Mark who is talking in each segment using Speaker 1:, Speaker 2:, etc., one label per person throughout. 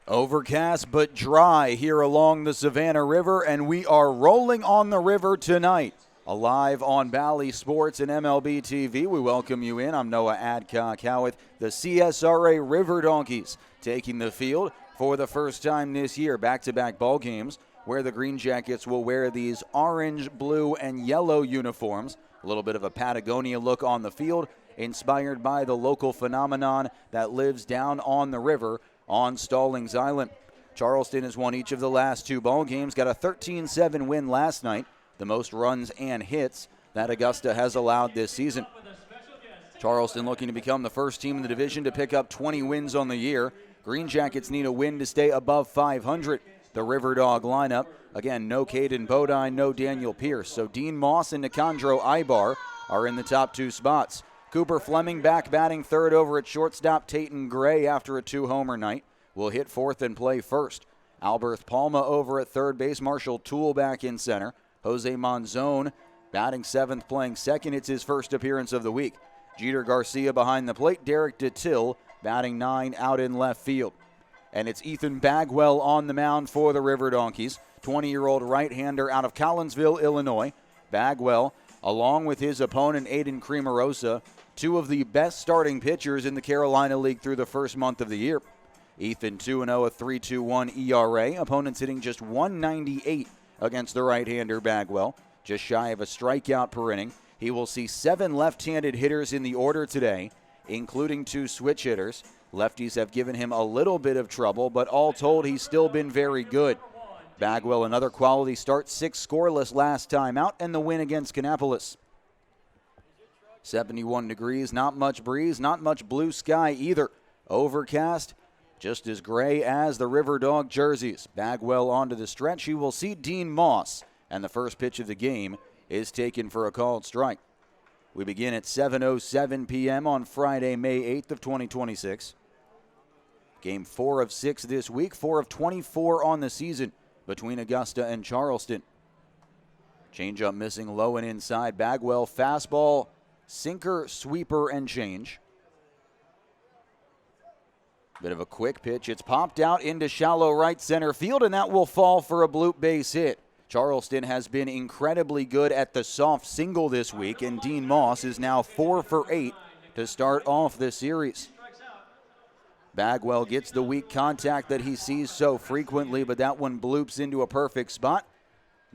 Speaker 1: Overcast but dry here along the Savannah River, and we are rolling on the river tonight. Alive on Bally Sports and MLB TV. We welcome you in. I'm Noah Adcock with the CSRA RiverDogs taking the field for the first time this year. Back-to-back ball games where the Green Jackets will wear these orange, blue, and yellow uniforms. A little bit of a Patagonia look on the field, inspired by the local phenomenon that lives down on the river on Stallings Island. Charleston has won each of the last two ball games, got a 13-7 win last night, the most runs and hits that Augusta has allowed this season. Charleston looking to become the first team in the division to pick up 20 wins on the year. Green Jackets need a win to stay above 500. The RiverDog lineup, again, no Aidan, no Daniel Pierce. So Dean Moss and Nicandro Ibar are in the top two spots. Cooper Fleming back batting third over at shortstop. Tayton Gray, after a two-homer night, will hit fourth and play first. Alberth Palma over at third base. Marshall Toole back in center. Jose Monzon batting seventh, playing second. It's his first appearance of the week. Jeter Garcia behind the plate. Derek DeTille batting nine out in left field. And it's Ethan Bagwell on the mound for the RiverDogs, 20-year-old right-hander out of Collinsville, Illinois. Bagwell, along with his opponent Aidan Cremarosa, two of the best starting pitchers in the Carolina League through the first month of the year. Ethan 2-0, a 3.21 ERA. Opponents hitting just 198 against the right-hander Bagwell, just shy of a strikeout per inning. He will see 7 left-handed hitters in the order today, including 2 switch hitters. Lefties have given him a little bit of trouble, but all told, he's still been very good. Bagwell, another quality start, 6 scoreless last time out, and the win against Kannapolis. 71 degrees, not much breeze, not much blue sky either. Overcast, just as gray as the RiverDog jerseys. Bagwell onto the stretch. He will see Dean Moss, and the first pitch of the game is taken for a called strike. We begin at 7:07 p.m. on Friday, May 8th of 2026. Game 4 of 6 this week, 4 of 24 on the season between Augusta and Charleston. Changeup missing low and inside. Bagwell fastball, sinker, sweeper, and change. Bit of a quick pitch. It's popped out into shallow right center field, and that will fall for a bloop base hit. Charleston has been incredibly good at the soft single this week, and Dean Moss is now 4 for 8 to start off this series. Bagwell gets the weak contact that he sees so frequently, but that one bloops into a perfect spot.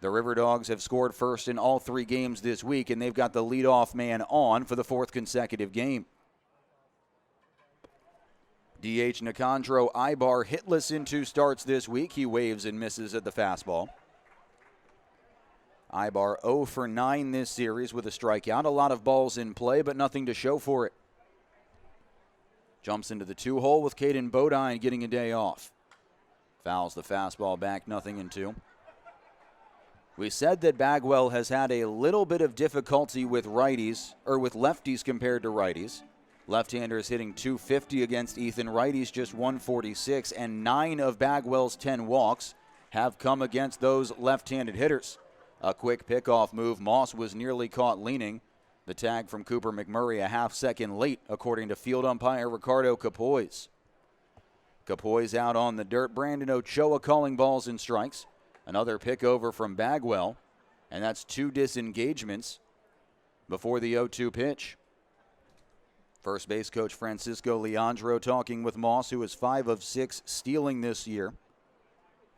Speaker 1: The RiverDogs have scored first in all 3 games this week, and they've got the leadoff man on for the 4th consecutive game. DH Nicandro Ibar hitless in 2 starts this week. He waves and misses at the fastball. Ibar 0 for 9 this series with a strikeout. A lot of balls in play, but nothing to show for it. Jumps into the 2-hole with Caden Bodine getting a day off. Fouls the fastball back, 0-2. We said that Bagwell has had a little bit of difficulty with righties, or with lefties compared to righties. Left-handers hitting .250 against Ethan. Righties just 146, and 9 of Bagwell's 10 walks have come against those left-handed hitters. A quick pickoff move. Moss was nearly caught leaning. The tag from Cooper McMurray a half second late, according to field umpire Ricardo Capoise. Capoise out on the dirt. Brandon Ochoa calling balls and strikes. Another pick over from Bagwell, and that's 2 disengagements before the 0-2 pitch. First base coach Francisco Leandro talking with Moss, who is 5 of 6 stealing this year.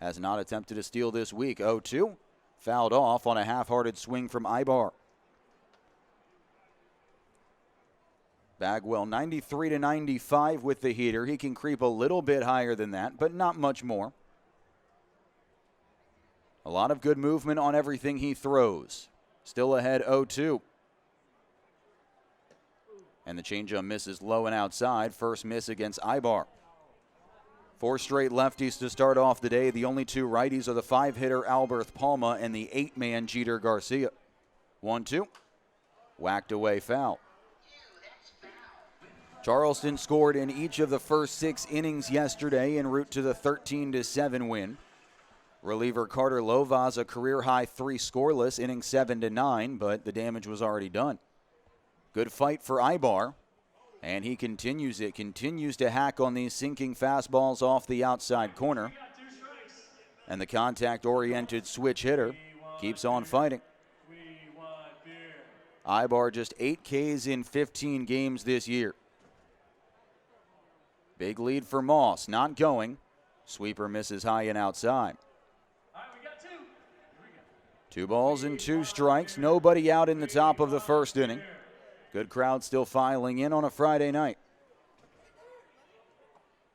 Speaker 1: Has not attempted a steal this week. 0-2. Fouled off on a half-hearted swing from Ibar. Bagwell 93-95 with the heater. He can creep a little bit higher than that, but not much more. A lot of good movement on everything he throws. Still ahead 0-2. And the changeup misses low and outside. First miss against Ibar. 4 straight lefties to start off the day. The only 2 righties are the 5-hitter Alberth Palma and the 8-man Jeter Garcia. 1-2. Whacked away foul. Charleston scored in each of the first 6 innings yesterday en route to the 13-7 win. Reliever Carter Lovaz, a career-high 3 scoreless, inning 7-9, but the damage was already done. Good fight for Ibar. And he continues it, continues to hack on these sinking fastballs off the outside corner. And the contact-oriented switch hitter keeps on fighting. Ibar just 8 Ks in 15 games this year. Big lead for Moss, not going. Sweeper misses high and outside. 2 balls and 2 strikes, nobody out in the top of the first inning. Good crowd still filing in on a Friday night.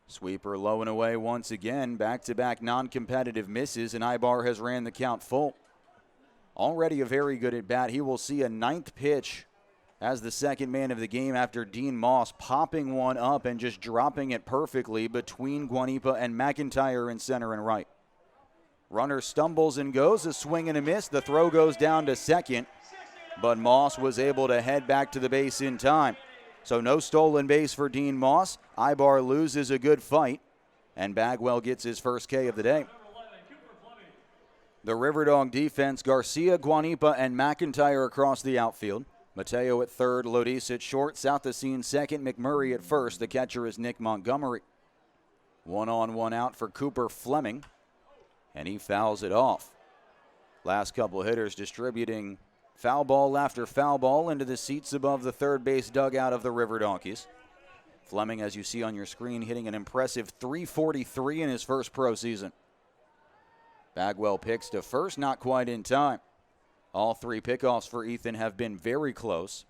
Speaker 1: Sweeper low and away once again. Back-to-back non-competitive misses, and Ibar has ran the count full. Already a very good at-bat. He will see a 9th pitch as the second man of the game after Dean Moss popping one up and just dropping it perfectly between Guanipa and McIntyre in center and right. Runner stumbles and goes, a swing and a miss. The throw goes down to second, but Moss was able to head back to the base in time. So no stolen base for Dean Moss. Ibar loses a good fight, and Bagwell gets his first K of the day. The RiverDog defense, Garcia, Guanipa, and McIntyre across the outfield. Mateo at third, Lodis at short, Southacene second, McMurray at first. The catcher is Nick Montgomery. 1 on, 1 out for Cooper Fleming, and he fouls it off. Last couple hitters distributing foul ball after foul ball into the seats above the third base dugout of the RiverDonkeys. Fleming, as you see on your screen, hitting an impressive .343 in his first pro season. Bagwell picks to first, not quite in time. All 3 pickoffs for Ethan have been very close.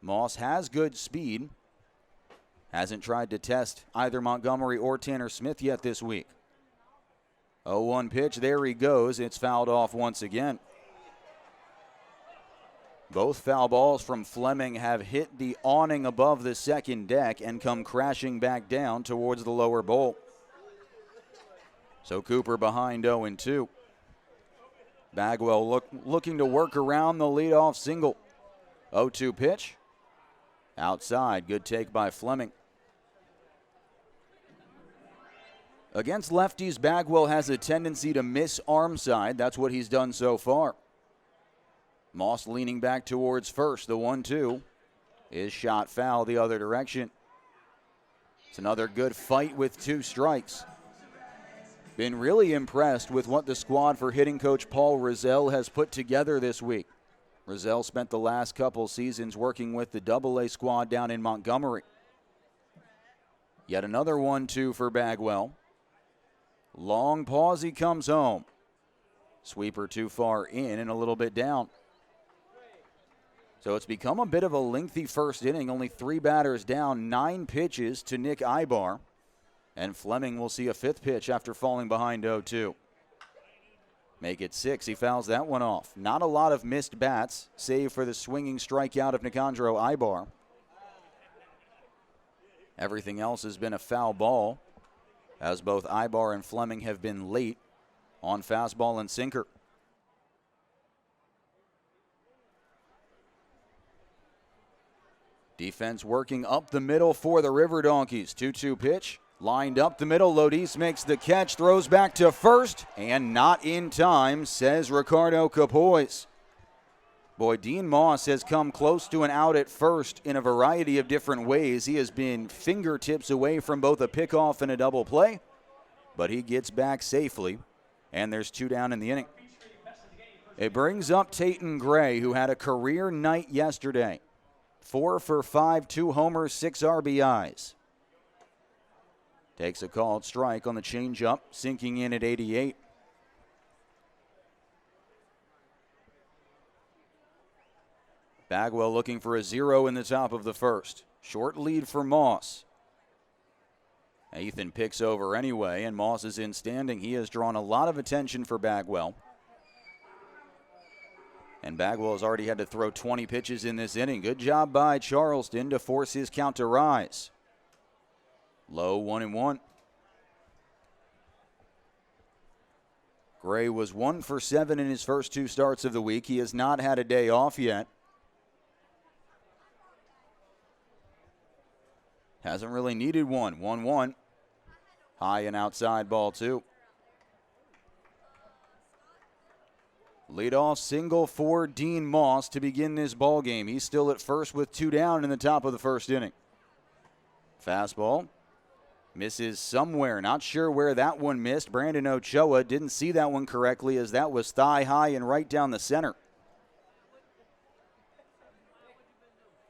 Speaker 1: Moss has good speed. Hasn't tried to test either Montgomery or Tanner Smith yet this week. 0-1 pitch, there he goes. It's fouled off once again. Both foul balls from Fleming have hit the awning above the second deck and come crashing back down towards the lower bowl. So Cooper behind 0-2. Bagwell looking to work around the leadoff single. 0-2 pitch. Outside, good take by Fleming. Against lefties, Bagwell has a tendency to miss arm side. That's what he's done so far. Moss leaning back towards first. The 1-2 is shot foul the other direction. It's another good fight with 2 strikes. Been really impressed with what the squad for hitting coach Paul Rozelle has put together this week. Rozelle spent the last couple seasons working with the AA squad down in Montgomery. Yet another 1-2 for Bagwell. Long pause, he comes home. Sweeper too far in and a little bit down. So it's become a bit of a lengthy first inning. Only 3 batters down, 9 pitches to Nick Ibar. And Fleming will see a 5th pitch after falling behind 0-2. Make it 6. He fouls that one off. Not a lot of missed bats, save for the swinging strikeout of Nicandro Ibar. Everything else has been a foul ball, as both Ibar and Fleming have been late on fastball and sinker. Defense working up the middle for the RiverDonkeys. 2-2 pitch. Lined up the middle, Lodis makes the catch, throws back to first, and not in time, says Ricardo Capois. Boy, Dean Moss has come close to an out at first in a variety of different ways. He has been fingertips away from both a pickoff and a double play, but he gets back safely, and there's 2 down in the inning. It brings up Taton Gray, who had a career night yesterday. 4 for 5, 2 homers, 6 RBIs. Takes a called strike on the changeup, sinking in at 88. Bagwell looking for a 0 in the top of the first. Short lead for Moss. Ethan picks over anyway, and Moss is in standing. He has drawn a lot of attention for Bagwell. And Bagwell has already had to throw 20 pitches in this inning. Good job by Charleston to force his count to rise. Low 1-1. Gray was 1 for 7 in his first 2 starts of the week. He has not had a day off yet. Hasn't really needed one. 1-1. High and outside, ball 2. Leadoff single for Dean Moss to begin this ball game. He's still at first with 2 down in the top of the first inning. Fastball misses somewhere. Not sure where that one missed. Brandon Ochoa didn't see that one correctly, as that was thigh high and right down the center.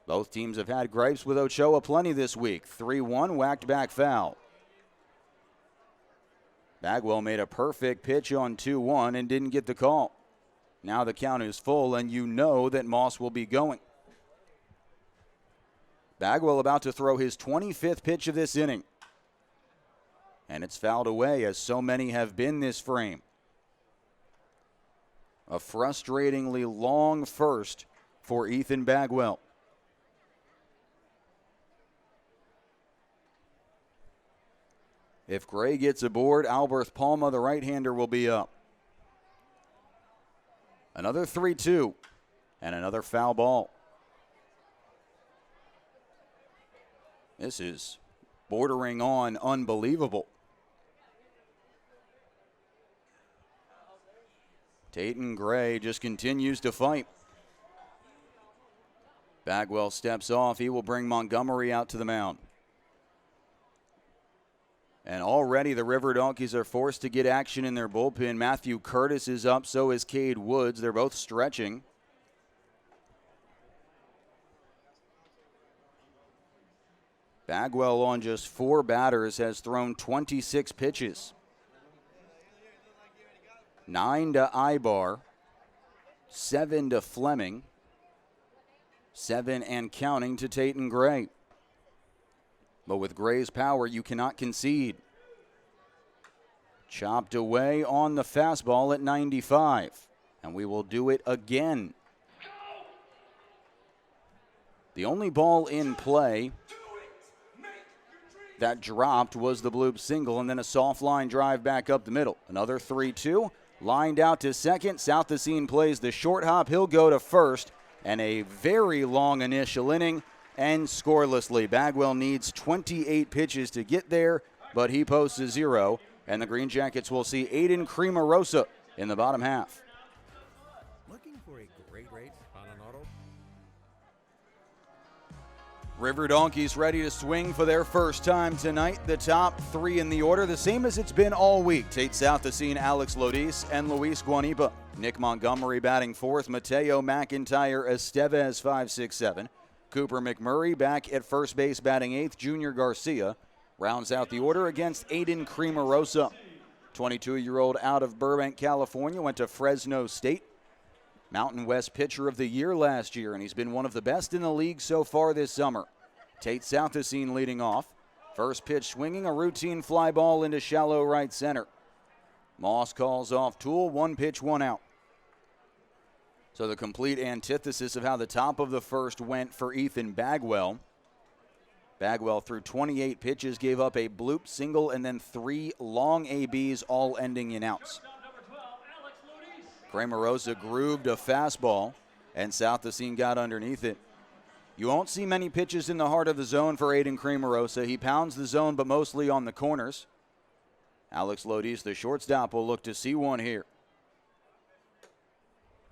Speaker 1: Both teams have had gripes with Ochoa plenty this week. 3-1, whacked back foul. Bagwell made a perfect pitch on 2-1 and didn't get the call. Now the count is full, and you know that Moss will be going. Bagwell about to throw his 25th pitch of this inning. And it's fouled away, as so many have been this frame. A frustratingly long first for Ethan Bagwell. If Gray gets aboard, Alberth Palma, the right-hander, will be up. Another 3-2 and another foul ball. This is bordering on unbelievable. Tayton Gray just continues to fight. Bagwell steps off. He will bring Montgomery out to the mound. And already the RiverDogs are forced to get action in their bullpen. Matthew Curtis is up, so is Cade Woods. They're both stretching. Bagwell, on just 4 batters, has thrown 26 pitches. 9 to Ibar, 7 to Fleming, 7 and counting to Tayton Gray. But with Gray's power, you cannot concede. Chopped away on the fastball at 95. And we will do it again. The only ball in play that dropped was the bloop single, and then a soft line drive back up the middle. Another 3-2. Lined out to second. Southacene plays the short hop. He'll go to first. And a very long initial inning. And scorelessly. Bagwell needs 28 pitches to get there, but he posts a 0. And the Green Jackets will see Aidan Cremarosa in the bottom half.
Speaker 2: Looking for a great rate on an auto?
Speaker 1: RiverDogs ready to swing for their first time tonight. The top 3 in the order, the same as it's been all week. Tate Southacene, Alex Lodis, and Luis Guanipa. Nick Montgomery batting 4th. Mateo McIntyre, Estevez 5, 6, 7. Cooper McMurray back at first base batting 8th. Junior Garcia rounds out the order against Aidan Cremarosa. 22-year-old out of Burbank, California, went to Fresno State. Mountain West Pitcher of the Year last year, and he's been one of the best in the league so far this summer. Tate Southacene leading off. First pitch swinging, a routine fly ball into shallow right center. Moss calls off Toole, 1 pitch, 1 out. So the complete antithesis of how the top of the first went for Ethan Bagwell. Bagwell threw 28 pitches, gave up a bloop single, and then 3 long ABs, all ending in outs. Cremarosa grooved a fastball, and Southacene got underneath it. You won't see many pitches in the heart of the zone for Aidan Cremarosa. He pounds the zone, but mostly on the corners. Alex Lodis, the shortstop, will look to see one here.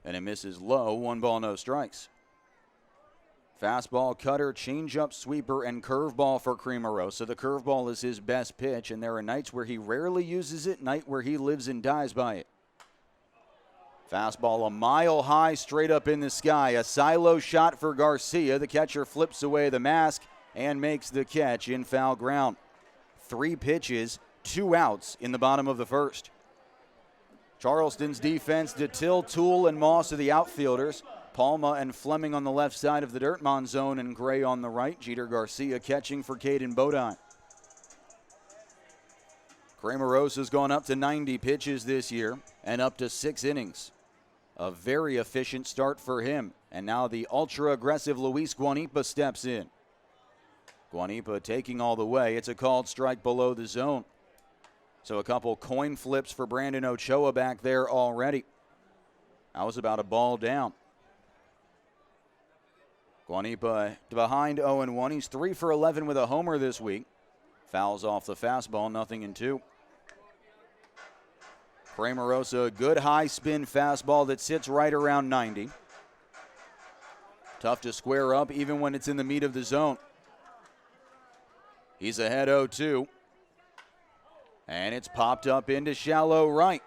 Speaker 1: And it misses low, 1 ball, no strikes. Fastball, cutter, changeup, sweeper, and curveball for Cremarosa. The curveball is his best pitch, and there are nights where he rarely uses it, night where he lives and dies by it. Fastball a mile high, straight up in the sky. A silo shot for Garcia. The catcher flips away the mask and makes the catch in foul ground. 3 pitches, 2 outs in the bottom of the first. Charleston's defense, DeTill, Toole, and Moss are the outfielders. Palma and Fleming on the left side of the Dirtmon zone, and Gray on the right. Jeter Garcia catching for Caden Bodine. Cremarosa's gone up to 90 pitches this year and up to 6 innings. A very efficient start for him. And now the ultra-aggressive Luis Guanipa steps in. Guanipa taking all the way. It's a called strike below the zone. So a couple coin flips for Brandon Ochoa back there already. That was about a ball down. Guanipa behind 0-1. He's 3 for 11 with a homer this week. Fouls off the fastball, 0-2. Cremarosa, a good high spin fastball that sits right around 90. Tough to square up even when it's in the meat of the zone. He's ahead 0-2. And it's popped up into shallow right.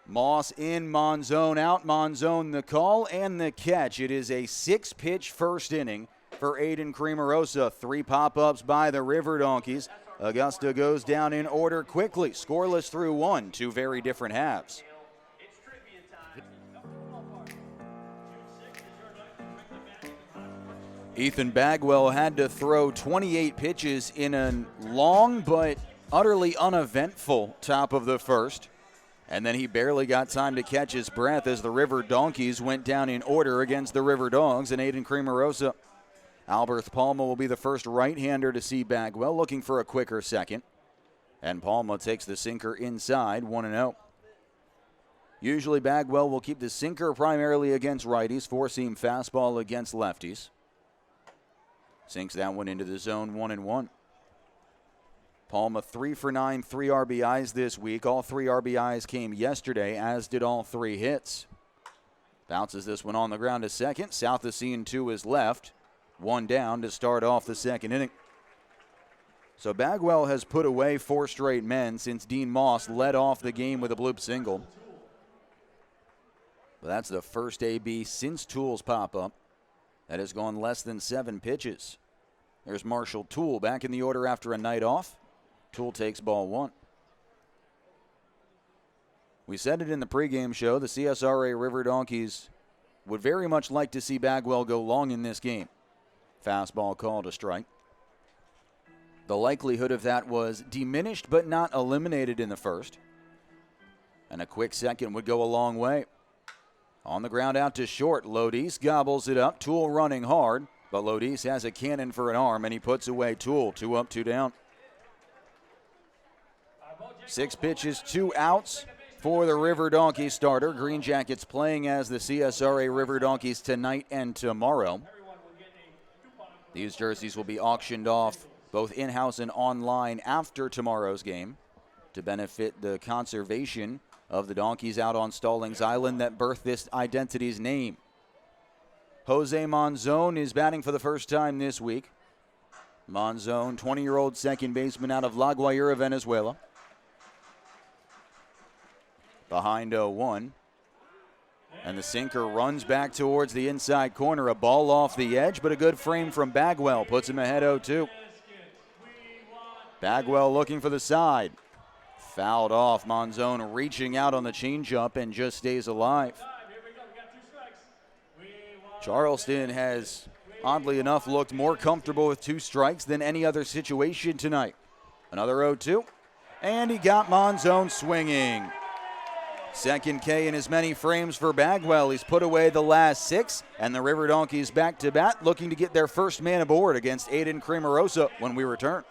Speaker 1: Moss in, Monzon out. Monzon the call and the catch. It is a 6-pitch first inning for Aidan Cremarosa. 3 pop-ups by the RiverDogs. Augusta goes down in order quickly. Scoreless through 1. 2 very different halves. Ethan Bagwell had to throw 28 pitches in a long but utterly uneventful top of the first. And then he barely got time to catch his breath as the RiverDogs went down in order against the RiverDogs and Aidan Cremarosa. Alberth Palma will be the first right-hander to see Bagwell, looking for a quicker second. And Palma takes the sinker inside, 1-0. Usually Bagwell will keep the sinker primarily against righties, 4-seam fastball against lefties. Sinks that one into the zone, 1-1. Palma 3 for 9, 3 RBIs this week. All 3 RBIs came yesterday, as did all 3 hits. Bounces this one on the ground to second. South of scene 2 is left. 1 down to start off the second inning. So Bagwell has put away 4 straight men since Dean Moss led off the game with a bloop single. But that's the first AB since Toole's pop-up that has gone less than 7 pitches. There's Marshall Toole back in the order after a night off. Toole takes ball 1. We said it in the pregame show. The CSRA RiverDogs would very much like to see Bagwell go long in this game. Fastball called a strike. The likelihood of that was diminished but not eliminated in the first. And a quick second would go a long way. On the ground out to short, Lodis gobbles it up. Toole running hard, but Lodis has a cannon for an arm, and he puts away Toole. 2 up, 2 down. 6 pitches, 2 outs for the RiverDogs starter. Green Jackets playing as the CSRA RiverDogs tonight and tomorrow. These jerseys will be auctioned off both in-house and online after tomorrow's game to benefit the conservation of the donkeys out on Stallings Island that birthed this identity's name. Jose Monzon is batting for the first time this week. Monzon, 20-year-old second baseman out of La Guaira, Venezuela. Behind 0-1. And the sinker runs back towards the inside corner. A ball off the edge, but a good frame from Bagwell puts him ahead 0-2. Bagwell looking for the side. Fouled off. Monzon reaching out on the changeup and just stays alive. Charleston has, oddly enough, looked more comfortable with 2 strikes than any other situation tonight. Another 0-2. And he got Monzon swinging. Second K in as many frames for Bagwell. He's put away the last 6, and the RiverDogs back to bat, looking to get their first man aboard against Aidan Cremarosa when we return.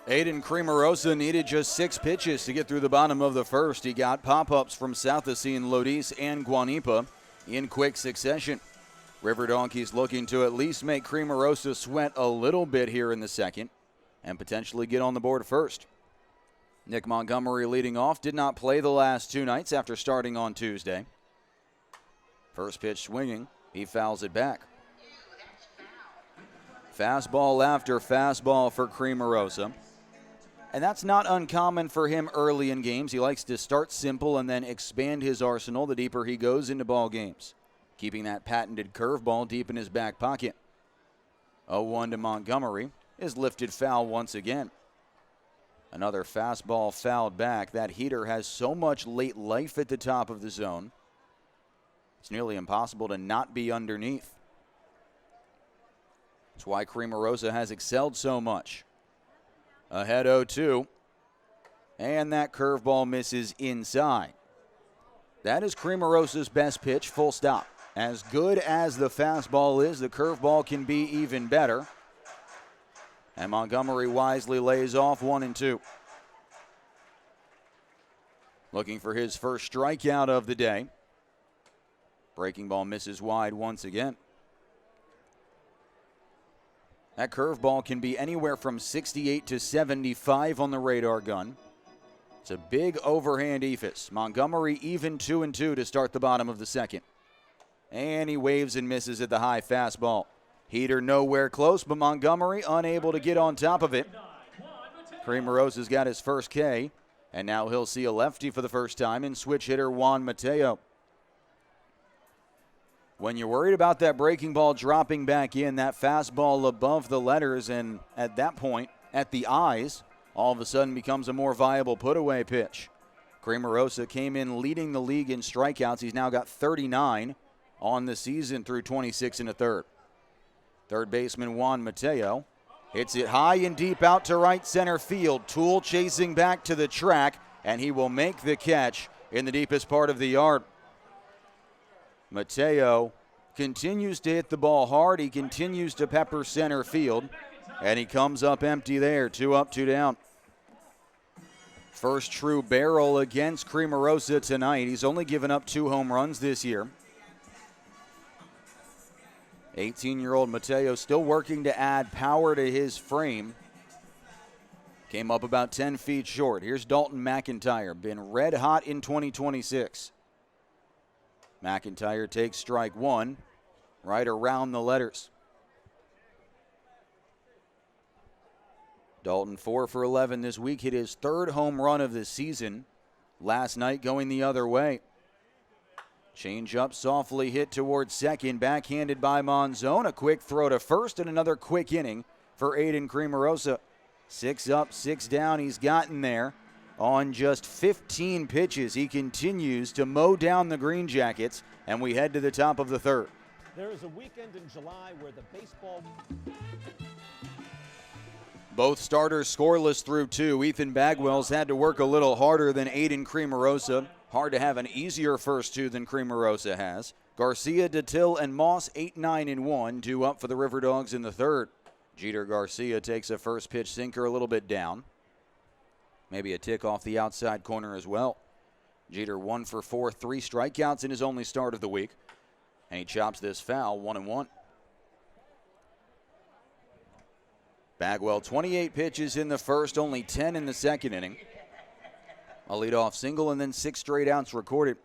Speaker 1: Aidan Cremarosa needed just 6 pitches to get through the bottom of the first. He got pop-ups from South of Scene, Lodis, and Guanipa in quick succession. RiverDogs looking to at least make Cremarosa sweat a little bit here in the second and potentially get on the board first. Nick Montgomery leading off, did not play the last 2 nights after starting on Tuesday. First pitch swinging, he fouls it back. Fastball after fastball for Cremarosa. And that's not uncommon for him early in games. He likes to start simple and then expand his arsenal the deeper he goes into ball games, keeping that patented curveball deep in his back pocket. 0-1 to Montgomery is lifted foul once again. Another fastball fouled back. That heater has so much late life at the top of the zone. It's nearly impossible to not be underneath. That's why Cremarosa has excelled so much. Ahead 0-2. And that curveball misses inside. That is Cremarosa's best pitch, full stop. As good as the fastball is, the curveball can be even better. And Montgomery wisely lays off 1-2. Looking for his first strikeout of the day. Breaking ball misses wide once again. That curveball can be anywhere from 68 to 75 on the radar gun. It's a big overhand eephus. Montgomery even 2-2 to start the bottom of the second. And he waves and misses at the high fastball. Heater nowhere close, but Montgomery unable to get on top of it. Cremarosa's got his first K, and now he'll see a lefty for the first time in switch hitter Juan Mateo. When you're worried about that breaking ball dropping back in, that fastball above the letters, and at that point, at the eyes, all of a sudden becomes a more viable put-away pitch. Cremarosa came in leading the league in strikeouts. He's now got 39 on the season through 26 1/3. Third baseman Juan Mateo hits it high and deep out to right center field. Toole chasing back to the track, and he will make the catch in the deepest part of the yard. Mateo continues to hit the ball hard. He continues to pepper center field, and he comes up empty there. 2 up, 2 down. First true barrel against Cremarosa tonight. He's only given up 2 home runs this year. 18-year-old Mateo still working to add power to his frame. Came up about 10 feet short. Here's Dalton McIntyre, been red hot in 2026. McIntyre takes strike 1, right around the letters. Dalton 4 for 11 this week, hit his 3rd home run of the season. Last night going the other way. Change up, softly hit towards second, backhanded by Monzon. A quick throw to first and another quick inning for Aidan Cremarosa. 6 up, 6 down, he's gotten there. On just 15 pitches, he continues to mow down the Green Jackets, and we head to the top of the 3rd.
Speaker 3: There is a weekend in July where the baseball...
Speaker 1: Both starters scoreless through 2. Ethan Bagwell's had to work a little harder than Aidan Cremarosa. Hard to have an easier first 2 than Cremarosa has. Garcia, DeTille, and Moss 8-9-1, 2 up for the RiverDogs in the 3rd. Jeter Garcia takes a first pitch sinker a little bit down. Maybe a tick off the outside corner as well. Jeter 1 for 4, 3 strikeouts in his only start of the week. And he chops this foul, 1-1. Bagwell, 28 pitches in the first, only 10 in the second inning. A leadoff single and then 6 straight outs recorded.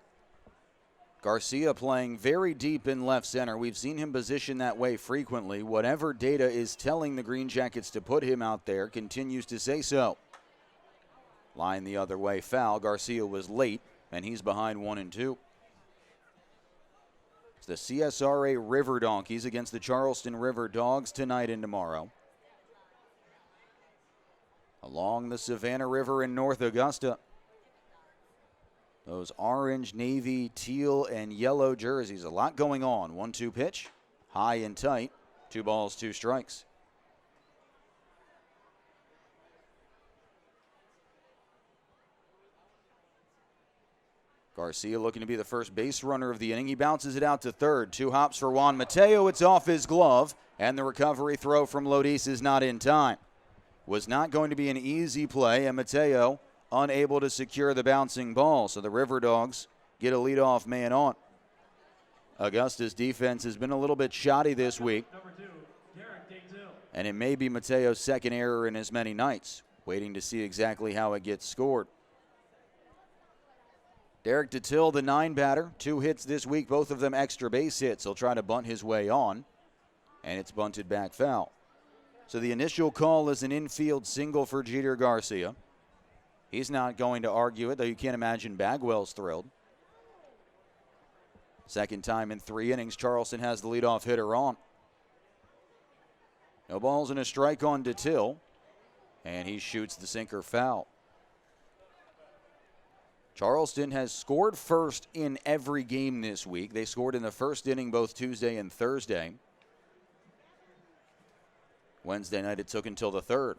Speaker 1: Garcia playing very deep in left center. We've seen him positioned that way frequently. Whatever data is telling the Green Jackets to put him out there continues to say so. Line the other way, foul. Garcia was late, and he's behind 1-2. It's the CSRA River Donkeys against the Charleston RiverDogs tonight and tomorrow. Along the Savannah River in North Augusta. Those orange, navy, teal, and yellow jerseys. A lot going on. 1-2 pitch. High and tight. 2 balls, 2 strikes. Garcia looking to be the first base runner of the inning. He bounces it out to third. 2 hops for Juan Mateo. It's off his glove. And the recovery throw from Lodis is not in time. Was not going to be an easy play, and Mateo unable to secure the bouncing ball. So the RiverDogs get a leadoff man on. Augusta's defense has been a little bit shoddy this week. And it may be Mateo's second error in as many nights. Waiting to see exactly how it gets scored. Derek DeTille, the 9 batter, 2 hits this week, both of them extra base hits. He'll try to bunt his way on, and it's bunted back foul. So the initial call is an infield single for Jeter Garcia. He's not going to argue it, though you can't imagine Bagwell's thrilled. Second time in 3 innings, Charleston has the leadoff hitter on. No balls and a strike on DeTille, and he shoots the sinker foul. Charleston has scored first in every game this week. They scored in the first inning both Tuesday and Thursday. Wednesday night it took until the 3rd.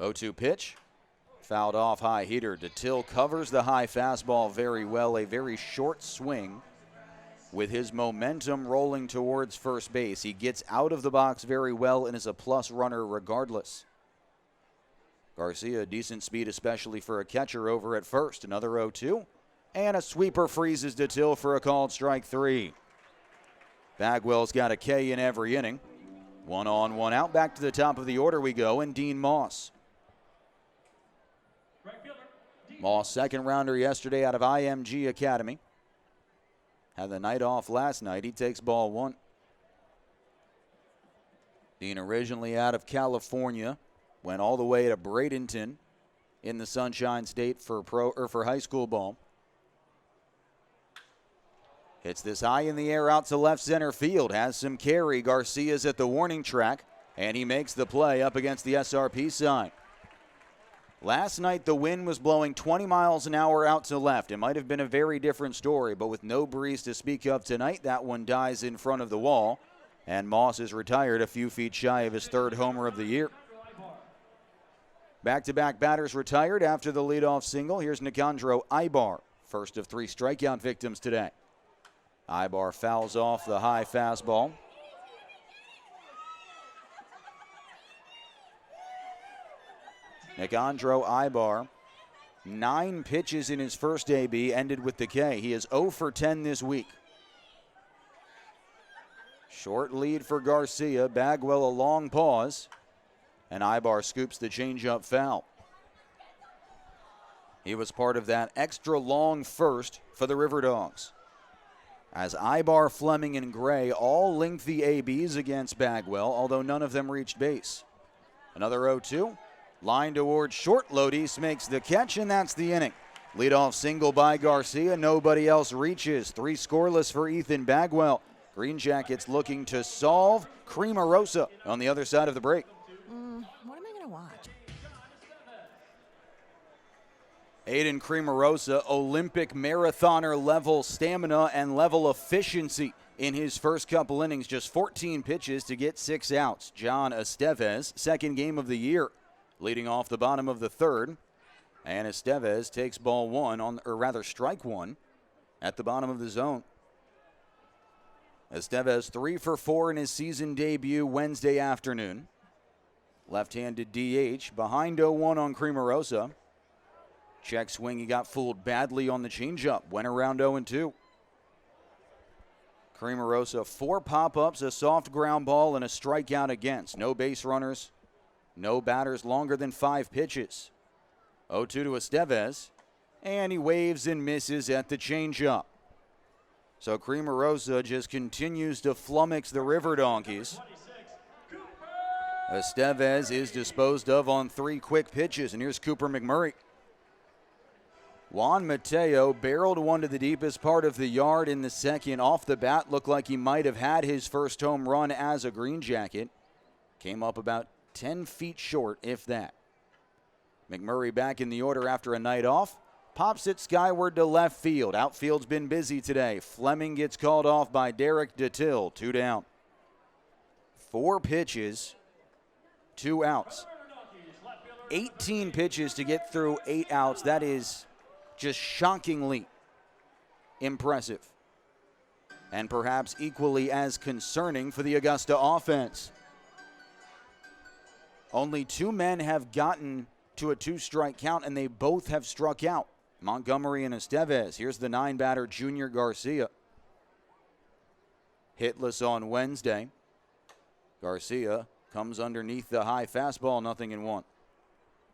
Speaker 1: 0-2 pitch. Fouled off high heater. DeTille covers the high fastball very well. A very short swing with his momentum rolling towards first base. He gets out of the box very well and is a plus runner regardless. Garcia, decent speed, especially for a catcher over at first. Another 0-2. And a sweeper freezes DeTille for a called strike 3. Bagwell's got a K in every inning. 1 on, 1 out. Back to the top of the order we go, and Dean Moss. Moss, second rounder yesterday out of IMG Academy. Had the night off last night. He takes ball 1. Dean originally out of California, went all the way to Bradenton in the Sunshine State for high school ball. Hits this high in the air out to left center field. Has some carry. Garcia's at the warning track, and he makes the play up against the SRP sign. Last night, the wind was blowing 20 miles an hour out to left. It might have been a very different story, but with no breeze to speak of tonight, that one dies in front of the wall, and Moss is retired a few feet shy of his 3rd homer of the year. Back-to-back batters retired after the leadoff single. Here's Nicandro Ibar, first of 3 strikeout victims today. Ibar fouls off the high fastball. Nicandro Ibar, 9 pitches in his first AB, ended with the K. He is 0 for 10 this week. Short lead for Garcia. Bagwell a long pause, and Ibar scoops the changeup foul. He was part of that extra long first for the RiverDogs. As Ibar, Fleming, and Gray all lengthy ABs against Bagwell, although none of them reached base. Another 0-2. Line towards short. Lodis makes the catch, and that's the inning. Leadoff single by Garcia. Nobody else reaches. 3 scoreless for Ethan Bagwell. Green Jackets looking to solve. Cremarosa on the other side of the break.
Speaker 4: What am I going to watch?
Speaker 1: Aidan Cremarosa, Olympic marathoner level stamina and level efficiency in his first couple innings. Just 14 pitches to get 6 outs. John Estevez, second game of the year, leading off the bottom of the 3rd. And Estevez takes ball 1, strike 1, at the bottom of the zone. Estevez 3 for 4 in his season debut Wednesday afternoon. Left-handed DH, behind 0-1 on Cremarosa. Check swing, he got fooled badly on the changeup, went around 0-2. Cremarosa, 4 pop-ups, a soft ground ball, and a strikeout against. No base runners, no batters longer than 5 pitches. 0-2 to Estevez, and he waves and misses at the changeup. So Cremarosa just continues to flummox the RiverDonkeys. Estevez is disposed of on 3 quick pitches, and here's Cooper McMurray. Juan Mateo barreled one to the deepest part of the yard in the second. Off the bat, looked like he might have had his first home run as a Green Jacket. Came up about 10 feet short, if that. McMurray back in the order after a night off. Pops it skyward to left field. Outfield's been busy today. Fleming gets called off by Derek Detill. 2 down. 4 pitches, 2 outs. 18 pitches to get through 8 outs. That is just shockingly impressive. And perhaps equally as concerning for the Augusta offense. Only 2 men have gotten to a 2-strike count, and they both have struck out. Montgomery and Estevez. Here's the 9-batter, Junior Garcia. Hitless on Wednesday. Garcia comes underneath the high fastball, 0-1.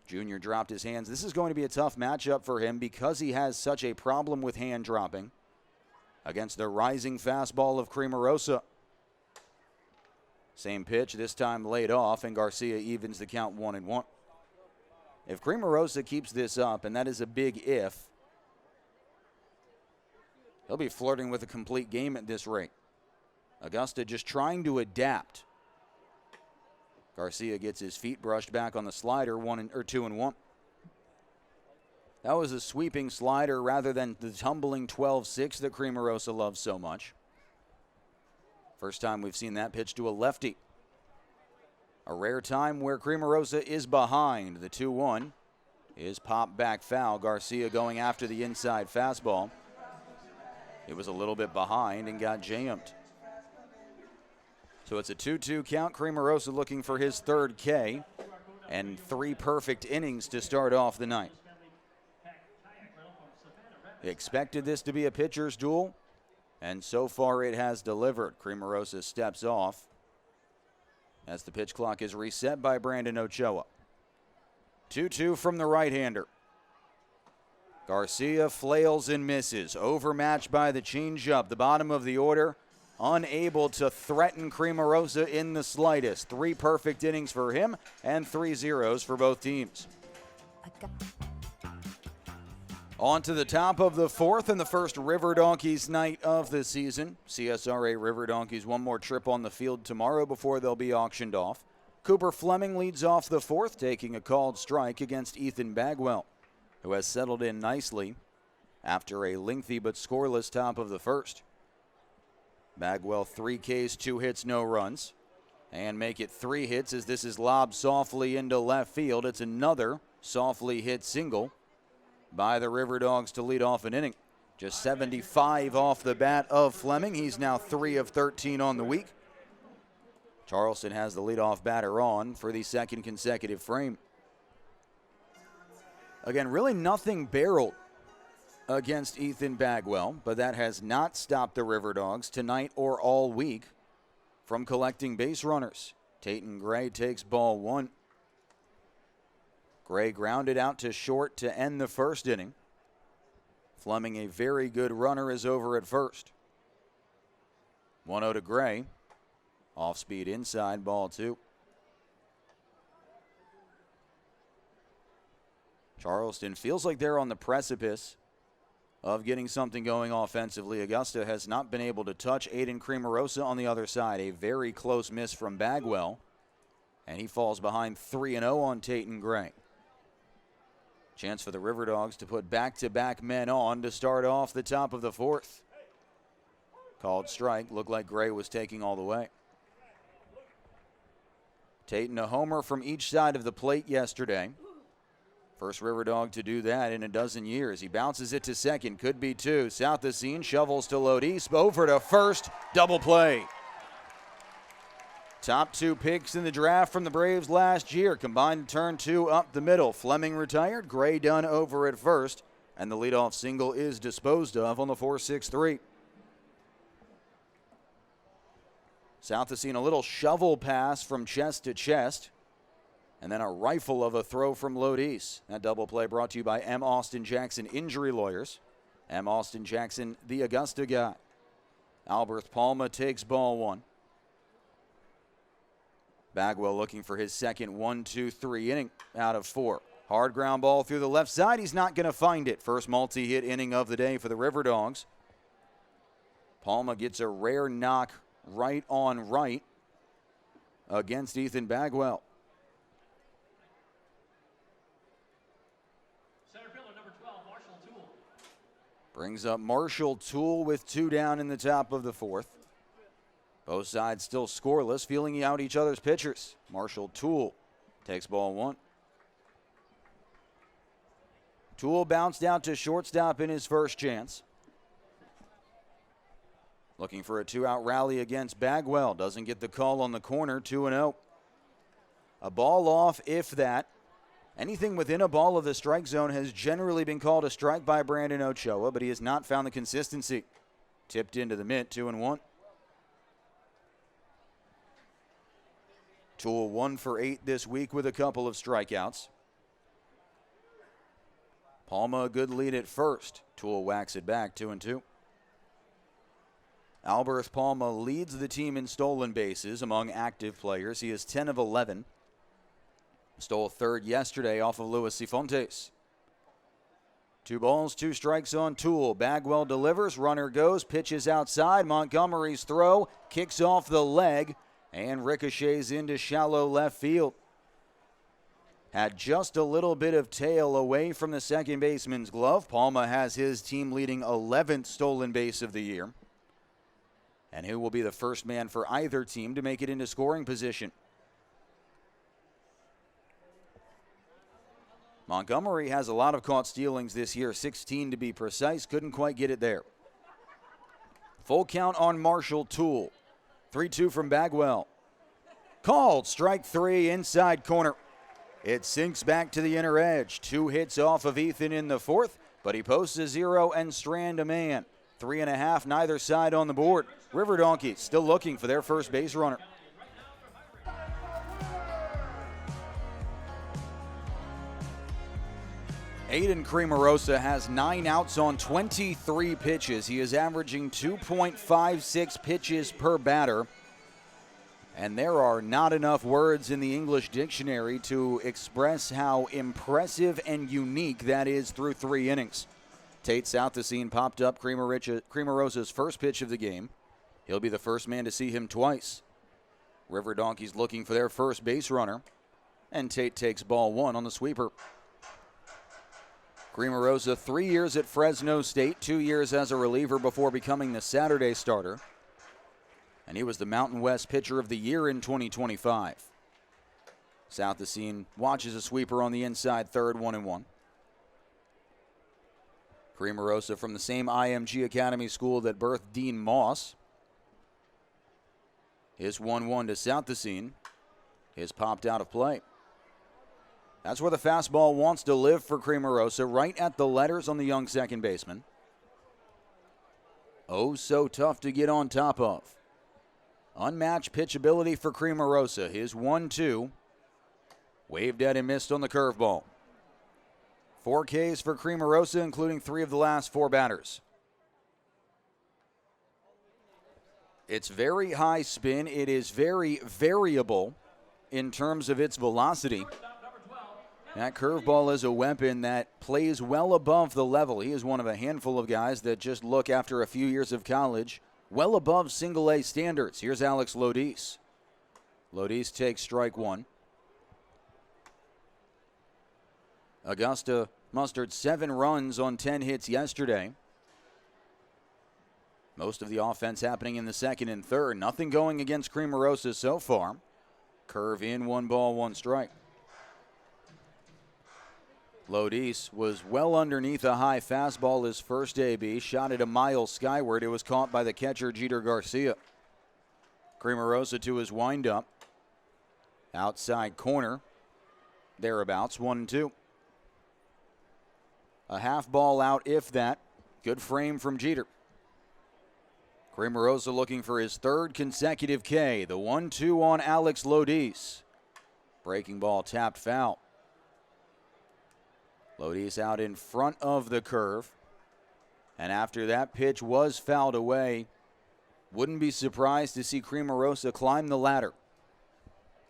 Speaker 1: Junior dropped his hands. This is going to be a tough matchup for him because he has such a problem with hand dropping against the rising fastball of Cremarosa. Same pitch, this time laid off, and Garcia evens the count 1-1. If Cremarosa keeps this up, and that is a big if, he'll be flirting with a complete game at this rate. Augusta just trying to adapt. Garcia gets his feet brushed back on the slider, 2-1. That was a sweeping slider rather than the tumbling 12-6 that Cremarosa loves so much. First time we've seen that pitch to a lefty. A rare time where Cremarosa is behind. The 2-1 is popped back foul. Garcia going after the inside fastball. It was a little bit behind and got jammed. So it's a 2-2 count. Cremarosa looking for his 3rd K and 3 perfect innings to start off the night. They expected this to be a pitcher's duel, and so far it has delivered. Cremarosa steps off. as the pitch clock is reset by Brandon Ochoa. 2-2 from the right-hander. Garcia flails and misses. Overmatched by the changeup. The bottom of the order, unable to threaten Cremarosa in the slightest. 3 perfect innings for him and 3 zeros for both teams. On to the top of the 4th and the first RiverDogs night of the season. CSRA RiverDogs one more trip on the field tomorrow before they'll be auctioned off. Cooper Fleming leads off the 4th, taking a called strike against Ethan Bagwell, who has settled in nicely after a lengthy but scoreless top of the 1st. Bagwell 3 Ks, 2 hits, no runs. And make it 3 hits as this is lobbed softly into left field. It's another softly hit single by the RiverDogs to lead off an inning. Just 75 off the bat of Fleming. He's now 3 of 13 on the week. Charleston has the leadoff batter on for the second consecutive frame. Again, really nothing barreled against Ethan Bagwell, but that has not stopped the RiverDogs tonight or all week from collecting base runners. Tayton Gray takes ball 1. Gray grounded out to short to end the 1st inning. Fleming, a very good runner, is over at first. 1-0 to Gray. Off speed inside, ball 2. Charleston feels like they're on the precipice of getting something going offensively. Augusta has not been able to touch Aidan Cremarosa on the other side. A very close miss from Bagwell, and he falls behind 3-0 on Tayton Gray. Chance for the RiverDogs to put back-to-back men on to start off the top of the 4th. Called strike. Looked like Gray was taking all the way. Tayton a homer from each side of the plate yesterday. First RiverDog to do that in a dozen years. He bounces it to second. Could be 2. South the scene. Shovels to Lodis. Over to first. Double play. Top 2 picks in the draft from the Braves last year. Combined turn 2 up the middle. Fleming retired. Gray done over at first. And the leadoff single is disposed of on the 4-6-3. South the scene, a little shovel pass from chest to chest. And then a rifle of a throw from Lodis. That double play brought to you by M. Austin Jackson Injury Lawyers. M. Austin Jackson, the Augusta guy. Alberth Palma takes ball 1. Bagwell looking for his second 1-2-3 inning out of 4. Hard ground ball through the left side. He's not going to find it. First multi-hit inning of the day for the RiverDogs. Palma gets a rare knock right on right against Ethan Bagwell. Brings up Marshall Toole with 2 down in the top of the 4th. Both sides still scoreless, feeling out each other's pitchers. Marshall Toole takes ball 1. Toole bounced out to shortstop in his first chance. Looking for a 2-out rally against Bagwell. Doesn't get the call on the corner, 2-0. A ball off, if that. Anything within a ball of the strike zone has generally been called a strike by Brandon Ochoa, but he has not found the consistency. Tipped into the mitt, 2-1. Toole 1 for 8 this week with a couple of strikeouts. Palma a good lead at first. Toole whacks it back, 2-2. Alberth Palma leads the team in stolen bases among active players. He is 10 of 11. Stole 3rd yesterday off of Luis Cifuentes. 2 balls, 2 strikes on Toole. Bagwell delivers, runner goes, pitches outside. Montgomery's throw kicks off the leg and ricochets into shallow left field. Had just a little bit of tail away from the second baseman's glove. Palma has his team-leading 11th stolen base of the year. And who will be the first man for either team to make it into scoring position? Montgomery has a lot of caught stealings this year, 16 to be precise. Couldn't quite get it there. Full count on Marshall Toole. 3-2 from Bagwell. Called strike 3 inside corner. It sinks back to the inner edge. 2 hits off of Ethan in the 4th, but he posts a 0 and strand a man. 3.5 neither side on the board. RiverDogs still looking for their first base runner. Aidan Cremarosa has 9 outs on 23 pitches. He is averaging 2.56 pitches per batter. And there are not enough words in the English dictionary to express how impressive and unique that is through 3 innings. Tate Southesine popped up Cremarosa's first pitch of the game. He'll be the first man to see him twice. RiverDogs looking for their first base runner. And Tate takes ball 1 on the sweeper. Cremarosa 3 years at Fresno State, 2 years as a reliever before becoming the Saturday starter. And he was the Mountain West Pitcher of the Year in 2025. Southesine watches a sweeper on the inside third, 1-1. Cremarosa from the same IMG Academy school that birthed Dean Moss. His 1-1 to Southesine is popped out of play. That's where the fastball wants to live for Cremarosa, right at the letters on the young second baseman. Oh, so tough to get on top of. Unmatched pitchability for Cremarosa. His 1-2. Waved at and missed on the curveball. 4 Ks for Cremarosa, including 3 of the last 4 batters. It's very high spin. It is very variable in terms of its velocity. That curveball is a weapon that plays well above the level. He is one of a handful of guys that just look after a few years of college well above single-A standards. Here's Alex Lodis. Lodis takes strike 1. Augusta mustered 7 runs on 10 hits yesterday. Most of the offense happening in the second and third. Nothing going against Cremarosa so far. Curve in, 1 ball, 1 strike. Lodis was well underneath a high fastball his first AB, shot it a mile skyward. It was caught by the catcher, Jeter Garcia. Cremarosa to his windup. Outside corner, thereabouts, 1-2. A half ball out, if that. Good frame from Jeter. Cremarosa looking for his 3rd consecutive K. The 1-2 on Alex Lodis. Breaking ball tapped foul. Lodis out in front of the curve. And after that pitch was fouled away, wouldn't be surprised to see Cremarosa climb the ladder.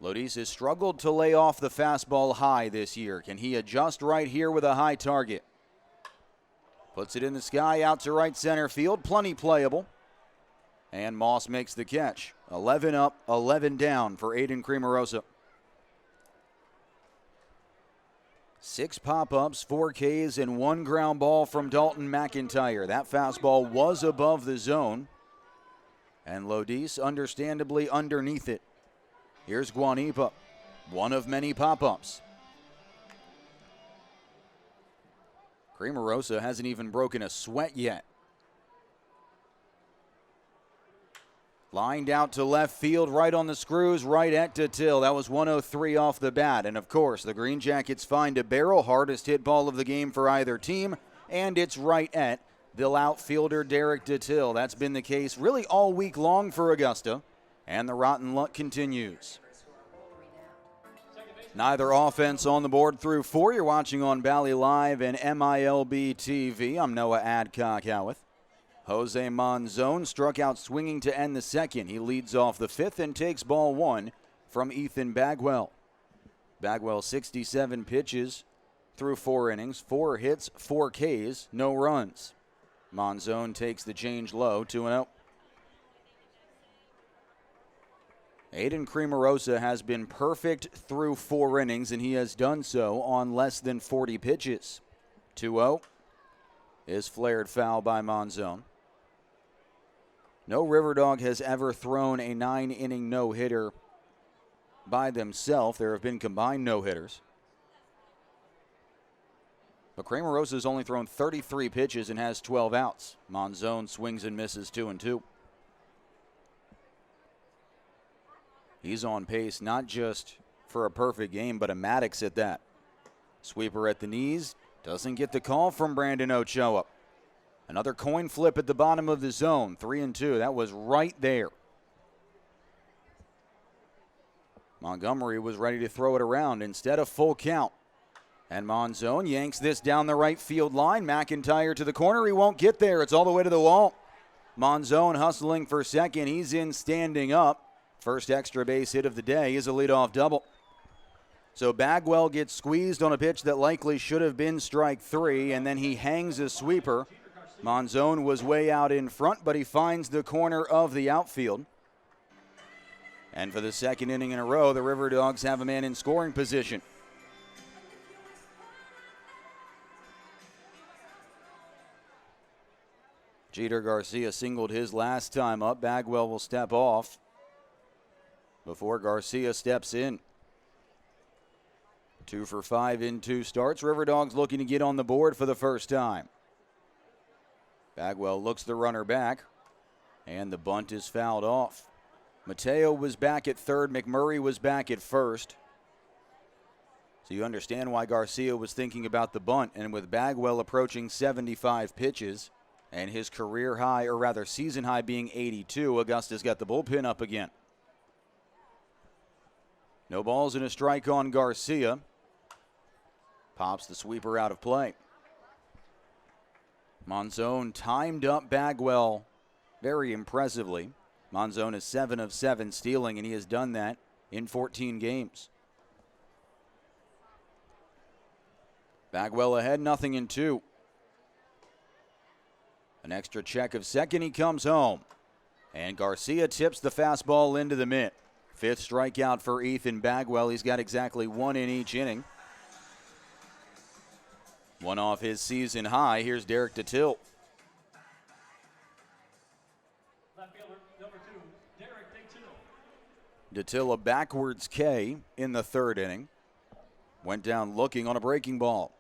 Speaker 1: Lodis has struggled to lay off the fastball high this year. Can he adjust right here with a high target? Puts it in the sky out to right center field. Plenty playable. And Moss makes the catch. 11 up, 11 down for Aidan Cremarosa. 6 pop-ups, 4 Ks, and 1 ground ball from Dalton McIntyre. That fastball was above the zone. And Lodis understandably underneath it. Here's Guanipa, one of many pop-ups. Cremarosa hasn't even broken a sweat yet. Lined out to left field, right on the screws, right at Till. That was 103 off the bat. And, of course, the Green Jackets find a barrel, hardest hit ball of the game for either team, and it's right at the outfielder, Derek Till. That's been the case really all week long for Augusta, and the rotten luck continues. Neither offense on the board through 4. You're watching on Bally Live and MILB TV. I'm Noah Adcock Howarth. Jose Monzon struck out swinging to end the second. He leads off the 5th and takes ball 1 from Ethan Bagwell. Bagwell 67 pitches through 4 innings, 4 hits, 4 Ks, no runs. Monzon takes the change low, 2-0. Aidan Cremarosa has been perfect through 4 innings, and he has done so on less than 40 pitches. 2-0 is flared foul by Monzon. No RiverDog has ever thrown a 9-inning no-hitter by themselves. There have been combined no-hitters. But Cremarosa has only thrown 33 pitches and has 12 outs. Monzon swings and misses 2-2. He's on pace not just for a perfect game, but a Maddox at that. Sweeper at the knees. Doesn't get the call from Brandon Ochoa. Another coin flip at the bottom of the zone. 3-2. That was right there. Montgomery was ready to throw it around. Instead, a full count. And Monzon yanks this down the right field line. McIntyre to the corner. He won't get there. It's all the way to the wall. Monzon hustling for second. He's in standing up. First extra base hit of the day is a leadoff double. So Bagwell gets squeezed on a pitch that likely should have been strike three, and then he hangs a sweeper. Monzon was way out in front, but he finds the corner of the outfield. And for the second inning in a row, the RiverDogs have a man in scoring position. Jeter Garcia singled his last time up. Bagwell will step off before Garcia steps in. 2 for 5 in 2 starts. RiverDogs looking to get on the board for the first time. Bagwell looks the runner back, and the bunt is fouled off. Mateo was back at third. McMurray was back at first. So you understand why Garcia was thinking about the bunt. And with Bagwell approaching 75 pitches and his career high, or rather season high, being 82, Augusta's got the bullpen up again. No balls and a strike on Garcia. Pops the sweeper out of play. Monzon timed up Bagwell very impressively. Monzon is 7 of 7 stealing, and he has done that in 14 games. Bagwell ahead, 0-2. An extra check of second, he comes home. And Garcia tips the fastball into the mitt. 5th strikeout for Ethan Bagwell. He's got exactly 1 in each inning. 1 off his season high. Here's Derek DeTill.
Speaker 3: Left fielder, number 2, Derek DeTill.
Speaker 1: DeTill a backwards K in the 3rd inning. Went down looking on a breaking ball.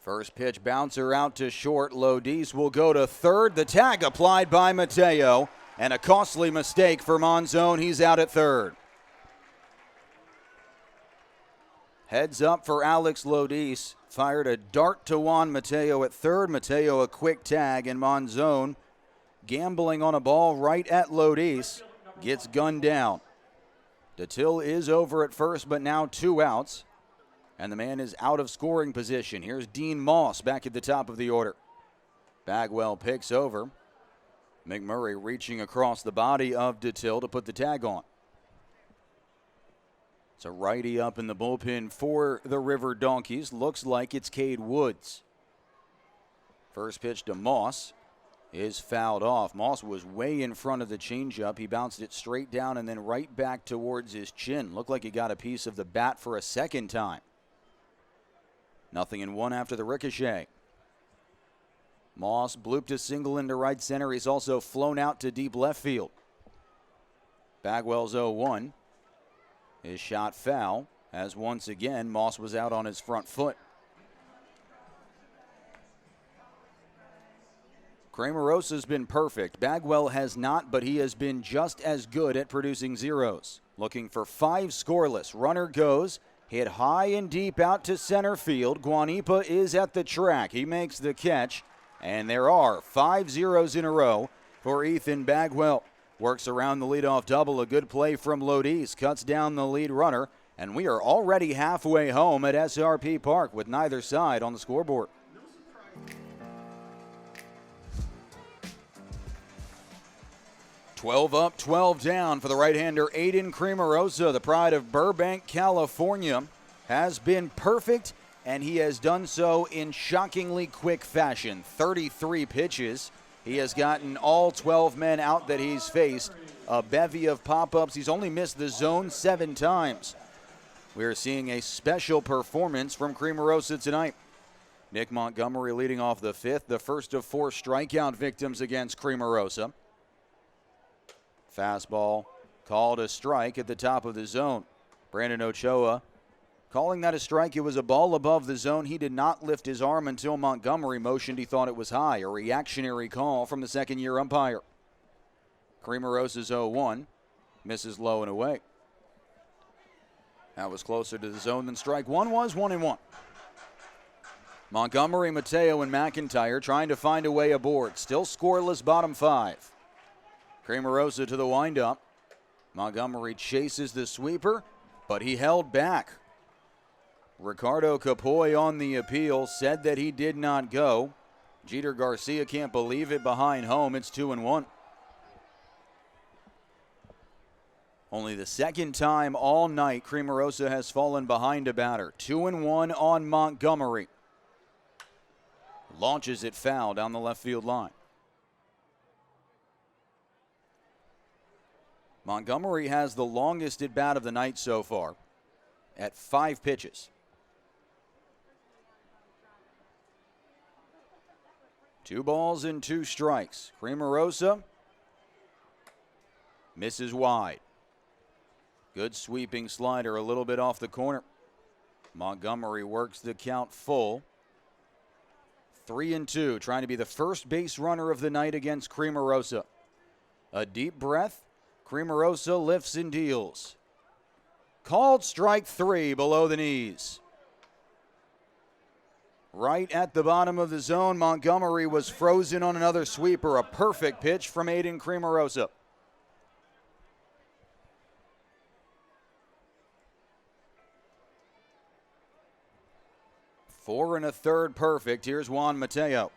Speaker 1: First pitch bouncer out to short. Lodis will go to third. The tag applied by Mateo. And a costly mistake for Monzon. He's out at third. Heads up for Alex Lodis. Fired a dart to Juan Mateo at third. Mateo a quick tag, and Monzon gambling on a ball right at Lodis. Gets gunned down. DeTill is over at first, but now 2 outs. And the man is out of scoring position. Here's Dean Moss back at the top of the order. Bagwell picks over. McMurray reaching across the body of DeTill to put the tag on. It's a righty up in the bullpen for the River Donkeys. Looks like it's Cade Woods. First pitch to Moss is fouled off. Moss was way in front of the changeup. He bounced it straight down and then right back towards his chin. Looked like he got a piece of the bat for a second time. 0-1 after the ricochet. Moss blooped a single into right center. He's also flown out to deep left field. Bagwell's 0-1. His shot foul, as once again Moss was out on his front foot. Cremarosa's been perfect. Bagwell has not, but he has been just as good at producing zeros. Looking for 5 scoreless. Runner goes. Hit high and deep out to center field. Guanipa is at the track. He makes the catch. And there are 5 zeros in a row for Ethan Bagwell. Works around the leadoff double. A good play from Lodis. Cuts down the lead runner. And we are already halfway home at SRP Park with neither side on the scoreboard. "12 up, 12 down" for the right-hander Aidan Cremarosa, the pride of Burbank, California, has been perfect, and he has done so in shockingly quick fashion. 33 pitches. He has gotten all 12 men out that he's faced. A bevy of pop-ups. He's only missed the zone 7 times. We are seeing a special performance from Cremarosa tonight. Nick Montgomery leading off the 5th, the first of 4 strikeout victims against Cremarosa. Fastball called a strike at the top of the zone. Brandon Ochoa calling that a strike. It was a ball above the zone. He did not lift his arm until Montgomery motioned he thought it was high. A reactionary call from the second-year umpire. Cremarosa's 0-1. Misses low and away. That was closer to the zone than strike one was. 1-1. Montgomery, Mateo, and McIntyre trying to find a way aboard. Still scoreless bottom 5. Cremarosa to the windup. Montgomery chases the sweeper, but he held back. Ricardo Capoy on the appeal said that he did not go. Jeter Garcia can't believe it behind home. It's 2-1. Only the second time all night Cremarosa has fallen behind a batter. 2-1 on Montgomery. Launches it foul down the left field line. Montgomery has the longest at bat of the night so far at 5 pitches. 2 balls and 2 strikes. Cremarosa misses wide. Good sweeping slider, a little bit off the corner. Montgomery works the count full. 3-2, trying to be the first base runner of the night against Cremarosa. A deep breath. Cremarosa lifts and deals. Called strike 3 below the knees. Right at the bottom of the zone, Montgomery was frozen on another sweeper. A perfect pitch from Aidan Cremarosa. Four and a third perfect. Here's Juan Mateo.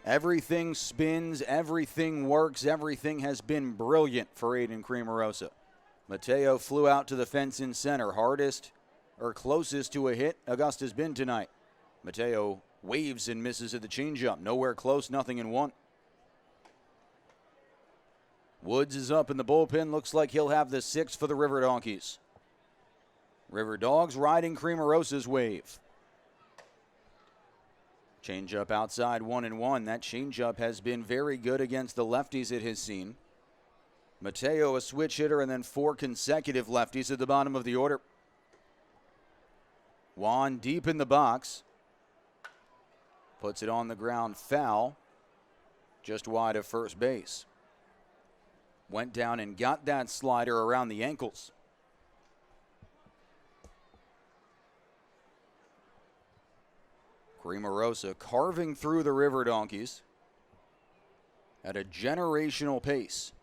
Speaker 1: Everything spins, everything works, everything has been brilliant for Aidan Cremarosa. Mateo flew out to the fence in center. Hardest or closest to a hit Augusta's been tonight. Mateo waves and misses at the changeup. Nowhere close, nothing in one. Woods is up in the bullpen. Looks like he'll have the 6th for the RiverDonkeys. RiverDogs riding Cremarosa's wave. Changeup outside 1-1. That changeup has been very good against the lefties it has seen. Mateo a switch hitter and then 4 consecutive lefties at the bottom of the order. Juan deep in the box. Puts it on the ground foul. Just wide of first base. Went down and got that slider around the ankles. Cremarosa carving through the RiverDonkeys at a generational pace.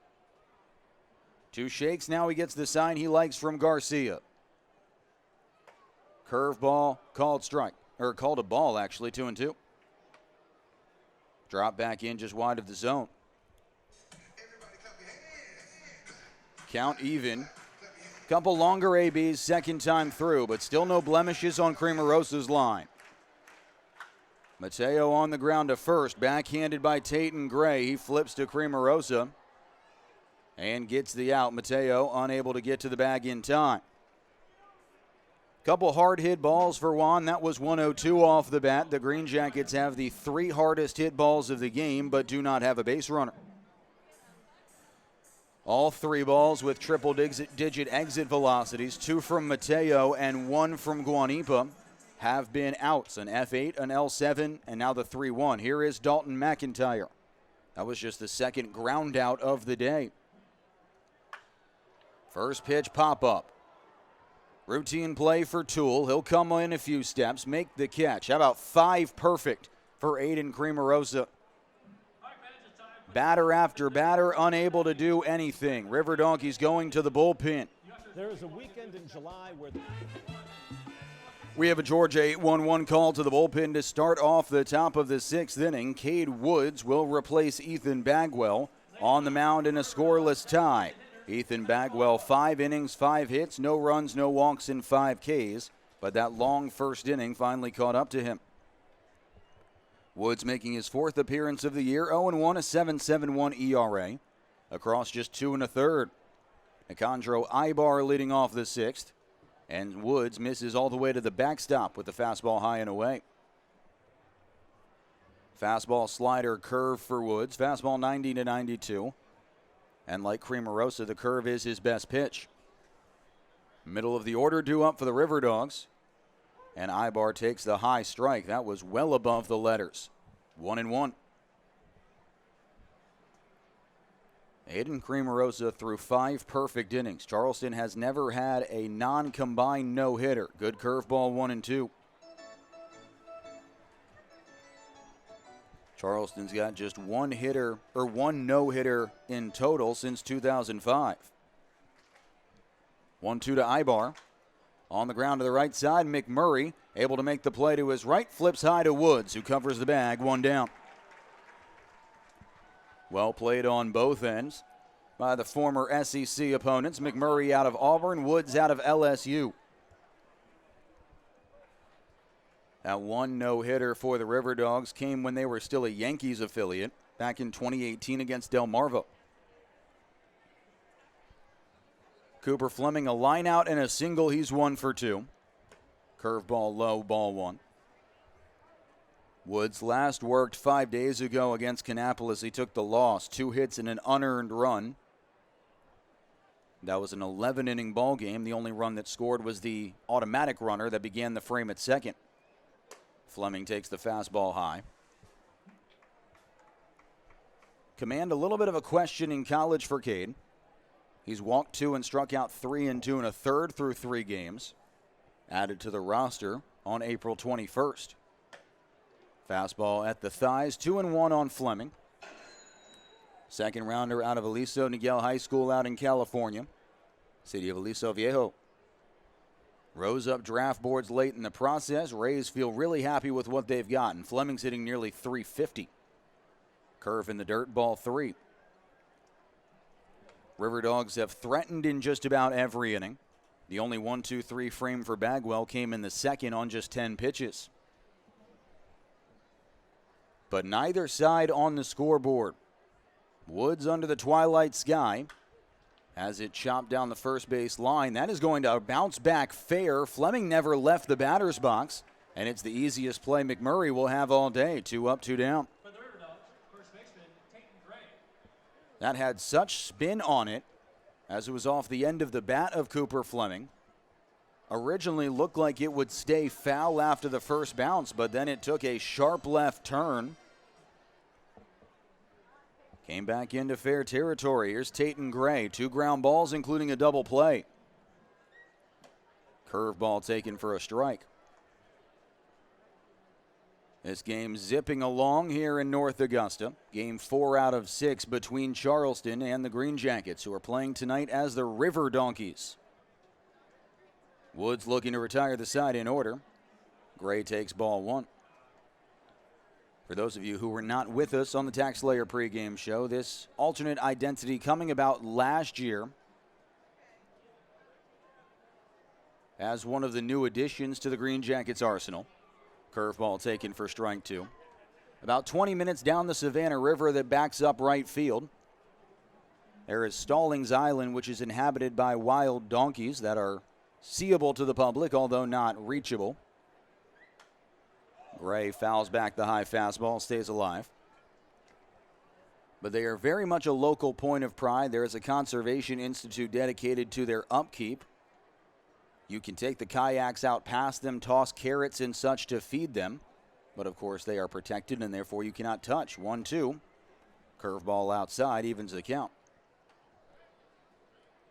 Speaker 1: 2 shakes, now he gets the sign he likes from Garcia. Curveball, called strike, or called a ball actually, 2-2. Drop back in just wide of the zone. Count even. Couple longer ABs second time through, but still no blemishes on Cremarosa's line. Mateo on the ground to first, backhanded by Tatum Gray. He flips to Cremarosa and gets the out. Mateo unable to get to the bag in time. Couple hard hit balls for Juan. That was 102 off the bat. The Green Jackets have the 3 hardest hit balls of the game, but do not have a base runner. All 3 balls with triple-digit exit velocities, 2 from Mateo and 1 from Guanipa, have been outs, an F8, an L7, and now the 3-1. Here is Dalton McIntyre. That was just the second ground out of the day. First pitch pop-up. Routine play for Toole. He'll come in a few steps, make the catch. How about 5 perfect for Aidan Cremarosa? Batter after batter, unable to do anything. RiverDonkeys going to the bullpen.
Speaker 5: There is a weekend in July where...
Speaker 1: We have a Georgia 8-1-1 call to the bullpen to start off the top of the 6th inning. Cade Woods will replace Ethan Bagwell on the mound in a scoreless tie. Ethan Bagwell, 5 innings, 5 hits, no runs, no walks, and 5 Ks. But that long first inning finally caught up to him. Woods making his 4th appearance of the year, 0-1, a 7.71 ERA. Across just 2 1/3. Alejandro Ibar leading off the 6th. And Woods misses all the way to the backstop with the fastball high and away. Fastball, slider, curve for Woods. Fastball 90-92. And like Cremarosa, the curve is his best pitch. Middle of the order due up for the RiverDogs. And Ibar takes the high strike. That was well above the letters. 1-1. Aidan Cremarosa threw 5 perfect innings. Charleston has never had a non-combined no-hitter. Good curveball, 1-2. Charleston's got just 1 hitter, or 1 no-hitter in total since 2005. 1-2 to Ibar. On the ground to the right side, McMurray able to make the play to his right, flips high to Woods, who covers the bag, 1 down. Well played on both ends by the former SEC opponents. McMurray out of Auburn, Woods out of LSU. That one no-hitter for the RiverDogs came when they were still a Yankees affiliate back in 2018 against Delmarva. Cooper Fleming, a line out and a single. He's 1 for 2. Curveball low, ball 1. Woods last worked 5 days ago against Kannapolis. He took the loss, 2 hits and an unearned run. That was an 11-inning ball game. The only run that scored was the automatic runner that began the frame at second. Fleming takes the fastball high. Command a little bit of a question in college for Cade. He's walked 2 and struck out 3 and 2 1/3 through 3 games. Added to the roster on April 21st. Fastball at the thighs, 2-1 on Fleming. Second rounder out of Aliso Niguel High School out in California. City of Aliso Viejo. Rose up draft boards late in the process. Rays feel really happy with what they've gotten. Fleming's hitting nearly .350. Curve in the dirt, ball 3. RiverDogs have threatened in just about every inning. The only 1-2-3 frame for Bagwell came in the second on just 10 pitches. But neither side on the scoreboard. Woods under the twilight sky as it chopped down the first base line. That is going to bounce back fair. Fleming never left the batter's box, and it's the easiest play McMurray will have all day. 2 up, 2 down.
Speaker 3: For the RiverDogs, first baseman, Aidan.
Speaker 1: That had such spin on it as it was off the end of the bat of Cooper Fleming. Originally looked like it would stay foul after the first bounce, but then it took a sharp left turn. Came back into fair territory. Here's Aidan Gray. 2 ground balls, including a double play. Curveball taken for a strike. This game zipping along here in North Augusta. Game 4 out of 6 between Charleston and the Green Jackets, who are playing tonight as the RiverDonkeys. Woods looking to retire the side in order. Gray takes ball 1. For those of you who were not with us on the Tax Slayer pregame show, this alternate identity coming about last year as one of the new additions to the Green Jackets arsenal. Curveball taken for strike 2. About 20 minutes down the Savannah River that backs up right field. There is Stallings Island, which is inhabited by wild donkeys that are seeable to the public, although not reachable. Gray fouls back the high fastball, stays alive. But they are very much a local point of pride. There is a conservation institute dedicated to their upkeep. You can take the kayaks out past them, toss carrots and such to feed them. But, of course, they are protected, and therefore you cannot touch. 1-2. Curveball outside, evens the count.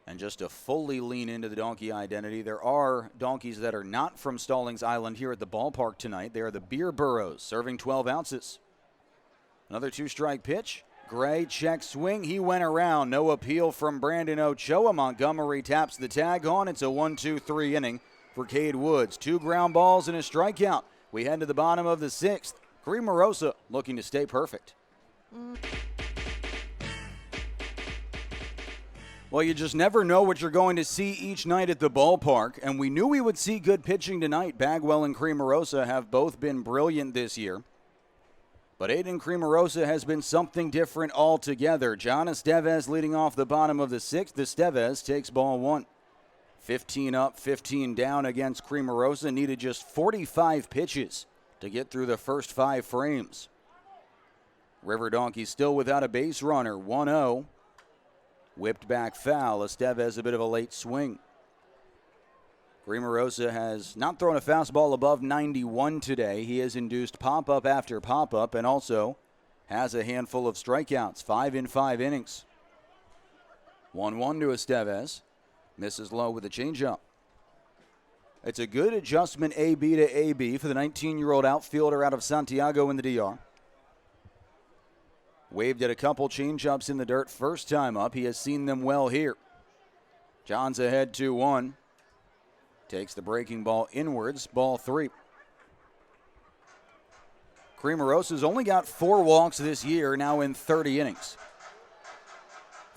Speaker 1: And just to fully lean into the donkey identity, there are donkeys that are not from Stallings Island here at the ballpark tonight. They are the Beer Burros, serving 12 ounces. Another 2-strike pitch. Gray check swing. He went around. No appeal from Brandon Ochoa. Montgomery taps the tag on. It's a 1-2-3 inning for Cade Woods. 2 ground balls and a strikeout. We head to the bottom of the 6th. Cremarosa looking to stay perfect. Well, you just never know what you're going to see each night at the ballpark, and we knew we would see good pitching tonight. Bagwell and Cremarosa have both been brilliant this year. But Aidan Cremarosa has been something different altogether. John Estevez leading off the bottom of the 6th. Estevez takes ball 1. 15 up, 15 down against Cremarosa. Needed just 45 pitches to get through the first 5 frames. RiverDonkeys still without a base runner, 1-0. Whipped back foul. Estevez a bit of a late swing. Cremarosa has not thrown a fastball above 91 today. He has induced pop-up after pop-up and also has a handful of strikeouts, 5 in 5 innings. 1-1 to Estevez. Misses low with a changeup. It's a good adjustment AB to AB for the 19-year-old outfielder out of Santiago in the DR. Waved at a couple changeups in the dirt first time up. He has seen them well here. John's ahead 2-1. Takes the breaking ball inwards, ball 3. Cremarosa's only got 4 walks this year, now in 30 innings.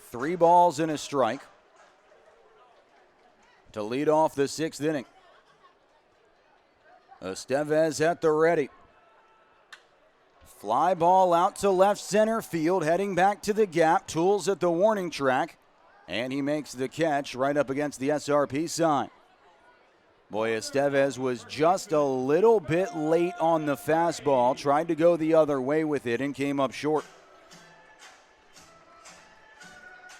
Speaker 1: 3 balls and a strike to lead off the 6th inning. Estevez at the ready. Fly ball out to left center field, heading back to the gap. Tools at the warning track, and he makes the catch right up against the SRP sign. Boy, Estevez was just a little bit late on the fastball, tried to go the other way with it and came up short.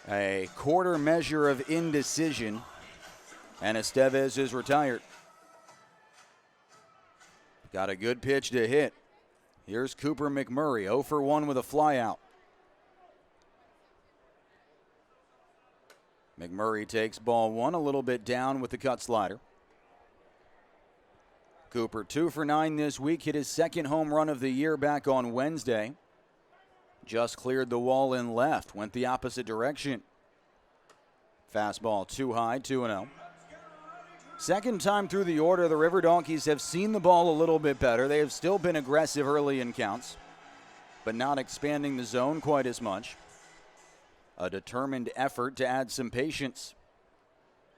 Speaker 1: A quarter measure of indecision, and Estevez is retired. Got a good pitch to hit. Here's Cooper McMurray, 0 for 1 with a flyout. McMurray takes ball 1, a little bit down with the cut slider. Cooper 2 for 9 this week, hit his 2nd home run of the year back on Wednesday. Just cleared the wall in left, went the opposite direction. Fastball too high, 2-0. Second time through the order, the RiverDogs have seen the ball a little bit better. They have still been aggressive early in counts, but not expanding the zone quite as much. A determined effort to add some patience.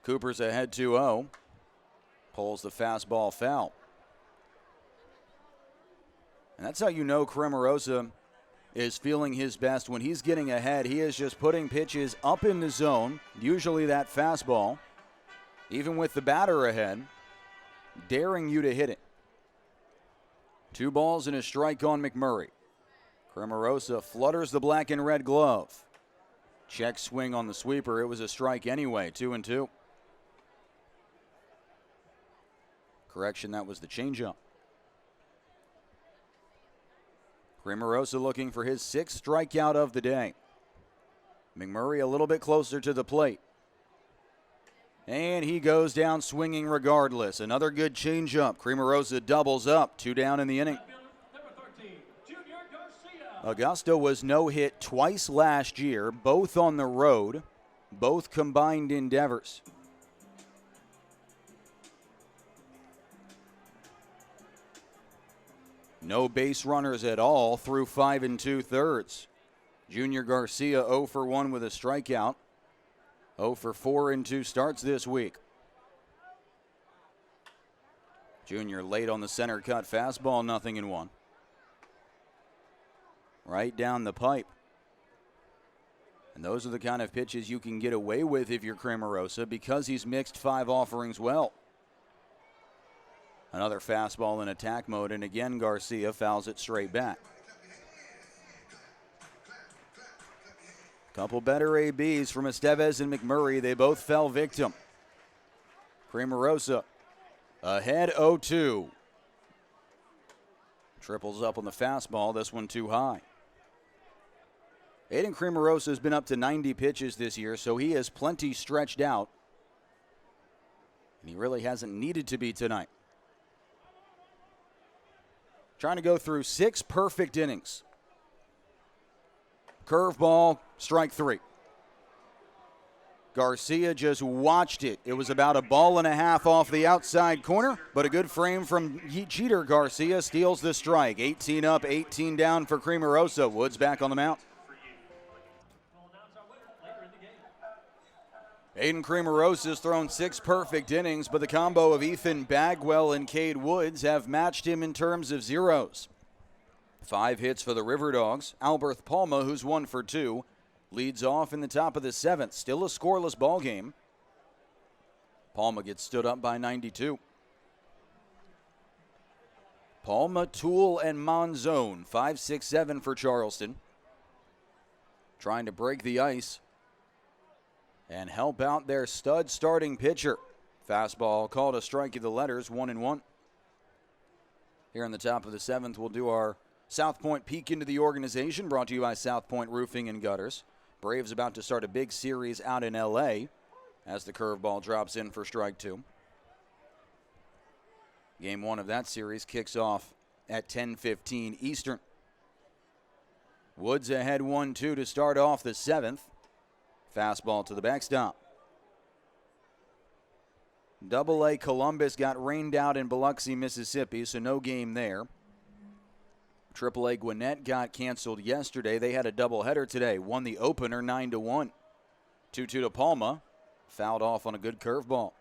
Speaker 1: Cooper's ahead 2-0. Pulls the fastball foul. And that's how you know Cremarosa is feeling his best. When he's getting ahead, he is just putting pitches up in the zone, usually that fastball, even with the batter ahead, daring you to hit it. 2 balls and a strike on McMurray. Cremarosa flutters the black and red glove. Check swing on the sweeper. It was a strike anyway, 2-2. Correction, that was the changeup. Cremarosa looking for his 6th strikeout of the day. McMurray a little bit closer to the plate. And he goes down swinging regardless. Another good changeup. Cremarosa doubles up. 2 down in the inning. Augusta was no-hit twice last year, both on the road, both combined endeavors. No base runners at all through 5 2/3. Junior Garcia 0 for 1 with a strikeout. 0 for 4 in 2 starts this week. Junior late on the center cut fastball, 0-1. Right down the pipe. And those are the kind of pitches you can get away with if you're Cremarosa, because he's mixed 5 offerings well. Another fastball in attack mode, and again Garcia fouls it straight back. Couple better ABs from Estevez and McMurray. They both fell victim. Cremarosa ahead 0-2. Triples up on the fastball, this one too high. Aidan Cremarosa has been up to 90 pitches this year, so he is plenty stretched out. And he really hasn't needed to be tonight. Trying to go through 6 perfect innings. Curveball, strike 3. Garcia just watched it. It was about a ball and a half off the outside corner, but a good frame from Jeter. Garcia steals the strike. 18 up, 18 down for Cremarosa. Woods back on the mound. Aidan Cremarosa has thrown 6 perfect innings, but the combo of Ethan Bagwell and Cade Woods have matched him in terms of zeros. 5 hits for the RiverDogs. Alberth Palma, who's 1 for 2, leads off in the top of the 7th. Still a scoreless ball game. Palma gets stood up by 92. Palma, Toole, and Monzone, 5, 6, 7 for Charleston. Trying to break the ice and help out their stud starting pitcher. Fastball called a strike of the letters, 1-1. Here in the top of the 7th, we'll do our South Point peek into the organization, brought to you by South Point Roofing and Gutters. Braves about to start a big series out in L.A. as the curveball drops in for strike 2. Game 1 of that series kicks off at 10:15 Eastern. Woods ahead 1-2 to start off the 7th. Fastball to the backstop. Double-A Columbus got rained out in Biloxi, Mississippi, so no game there. Triple-A Gwinnett got canceled yesterday. They had a doubleheader today. Won the opener 9-1. 2-2 to Palma. Fouled off on a good curveball.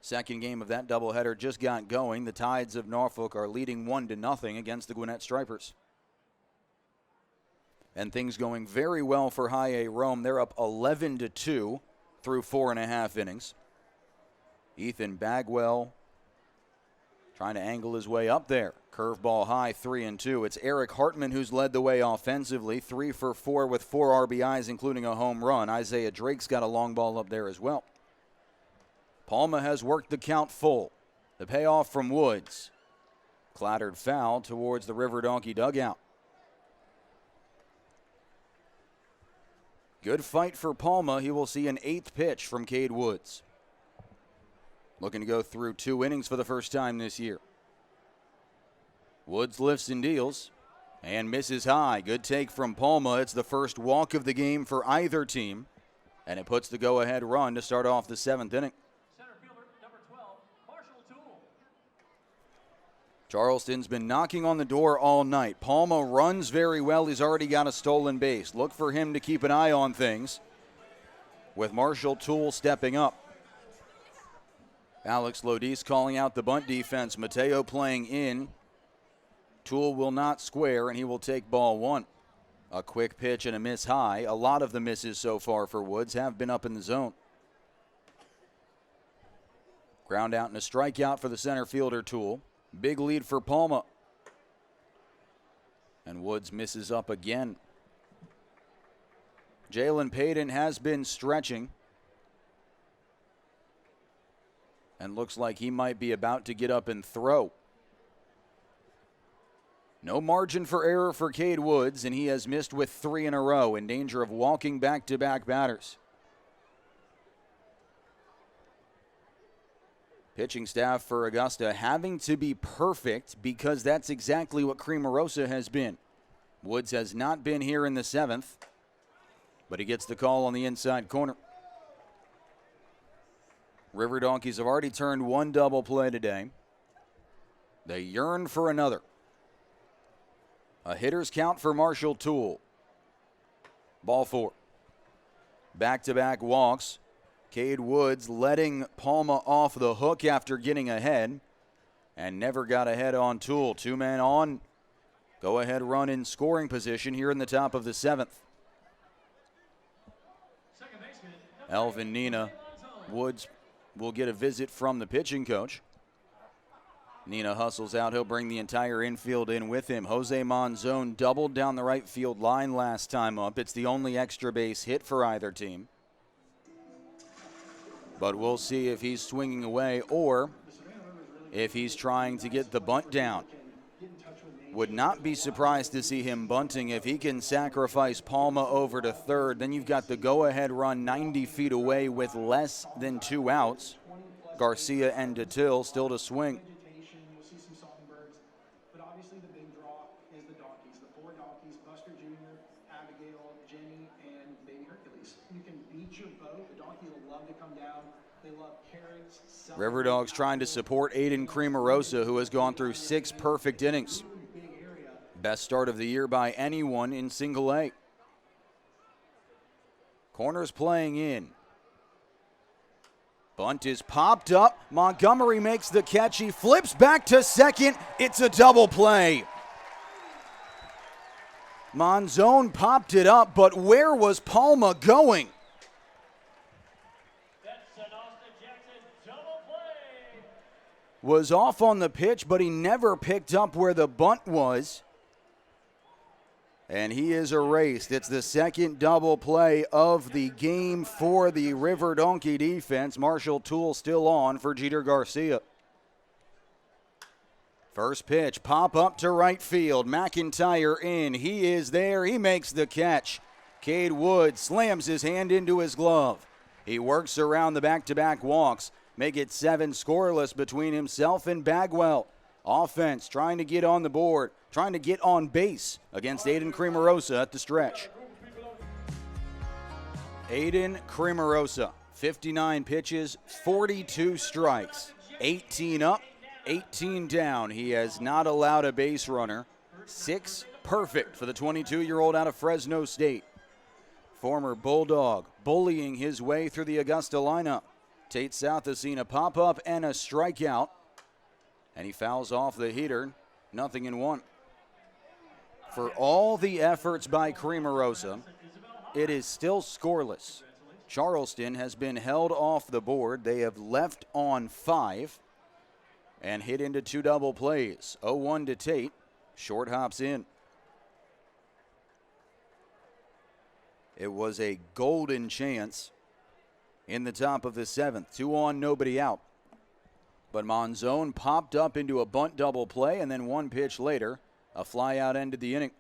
Speaker 1: Second game of that doubleheader just got going. The Tides of Norfolk are leading 1-0 against the Gwinnett Stripers. And things going very well for High A Rome. They're up 11-2 through 4.5 innings. Ethan Bagwell trying to angle his way up there. Curveball high, 3-2. It's Eric Hartman who's led the way offensively, 3 for 4 with 4 RBIs, including a home run. Isaiah Drake's got a long ball up there as well. Palma has worked the count full. The payoff from Woods. Clattered foul towards the River Donkey dugout. Good fight for Palma. He will see an 8th pitch from Cade Woods. Looking to go through 2 innings for the first time this year. Woods lifts and deals and misses high. Good take from Palma. It's the first walk of the game for either team, and it puts the go-ahead run to start off the 7th inning.
Speaker 3: Center fielder, number 12, Marshall Toole.
Speaker 1: Charleston's been knocking on the door all night. Palma runs very well. He's already got a stolen base. Look for him to keep an eye on things with Marshall Toole stepping up. Alex Lodis calling out the bunt defense. Mateo playing in. Toole will not square, and he will take ball 1. A quick pitch and a miss high. A lot of the misses so far for Woods have been up in the zone. Ground out and a strikeout for the center fielder, Toole. Big lead for Palma. And Woods misses up again. Jalen Payton has been stretching. And looks like he might be about to get up and throw. No margin for error for Cade Woods, and he has missed with 3 in a row, in danger of walking back-to-back batters. Pitching staff for Augusta having to be perfect because that's exactly what Cremarosa has been. Woods has not been here in the 7th, but he gets the call on the inside corner. River Donkeys have already turned 1 double play today. They yearn for another. A hitter's count for Marshall Toole. Ball 4. Back-to-back walks. Cade Woods letting Palma off the hook after getting ahead and never got ahead on Toole. 2 men on. Go-ahead run in scoring position here in the top of the 7th. Elvin Nina. Woods will get a visit from the pitching coach. Nina hustles out. He'll bring the entire infield in with him. Jose Monzon doubled down the right field line last time up. It's the only extra base hit for either team. But we'll see if he's swinging away or if he's trying to get the bunt down. Would not be surprised to see him bunting. If he can sacrifice Palma over to third, then you've got the go-ahead run 90 feet away with less than 2 outs. Garcia and DeTille still to swing. RiverDogs trying to support Aidan Cremarosa, who has gone through 6 perfect innings. Best start of the year by anyone in single A. Corners playing in. Bunt is popped up. Montgomery makes the catch. He flips back to second. It's a double play. Monzon popped it up, but where was Palma going? Was off on the pitch, but he never picked up where the bunt was. And he is erased. It's the second double play of the game for the River Donkey defense. Marshall Toole still on for Jeter Garcia. First pitch, pop up to right field. McIntyre in. He is there. He makes the catch. Cade Woods slams his hand into his glove. He works around the back-to-back walks. Make it 7 scoreless between himself and Bagwell. Offense trying to get on the board, trying to get on base against Aidan Cremarosa at the stretch. Aidan Cremarosa, 59 pitches, 42 strikes, 18 up, 18 down. He has not allowed a base runner. 6 perfect for the 22-year-old out of Fresno State. Former Bulldog bullying his way through the Augusta lineup. Tate Southesine a pop-up and a strikeout. And he fouls off the heater, 0-1. For all the efforts by Cremarosa, it is still scoreless. Charleston has been held off the board. They have left on 5 and hit into 2 double plays. 0-1 to Tate. Short hops in. It was a golden chance in the top of the 7th. 2 on, nobody out. But Monzon popped up into a bunt double play, and then 1 pitch later, a fly out ended the inning.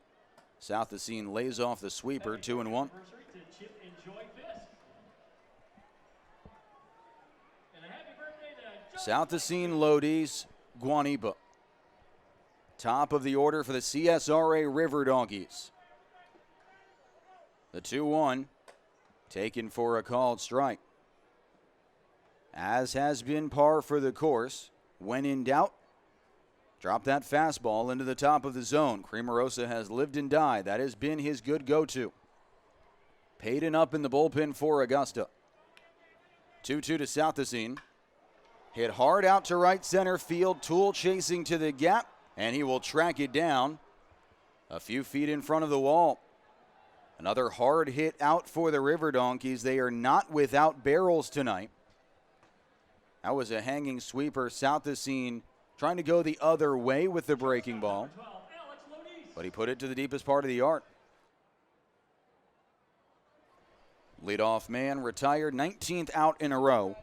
Speaker 1: Southesine lays off the sweeper, 2-1. Southesine, Lodi's, Guanipa. Top of the order for the CSRA RiverDogs. The 2-1 taken for a called strike. As has been par for the course, when in doubt, drop that fastball into the top of the zone. Cremarosa has lived and died. That has been his good go-to. Aidan up in the bullpen for Augusta. 2-2 to Southesine. Hit hard out to right center field. Toole chasing to the gap, and he will track it down a few feet in front of the wall. Another hard hit out for the RiverDogs. They are not without barrels tonight. That was a hanging sweeper. Southesine trying to go the other way with the breaking ball, but he put it to the deepest part of the yard. Leadoff man retired, 19th out in a row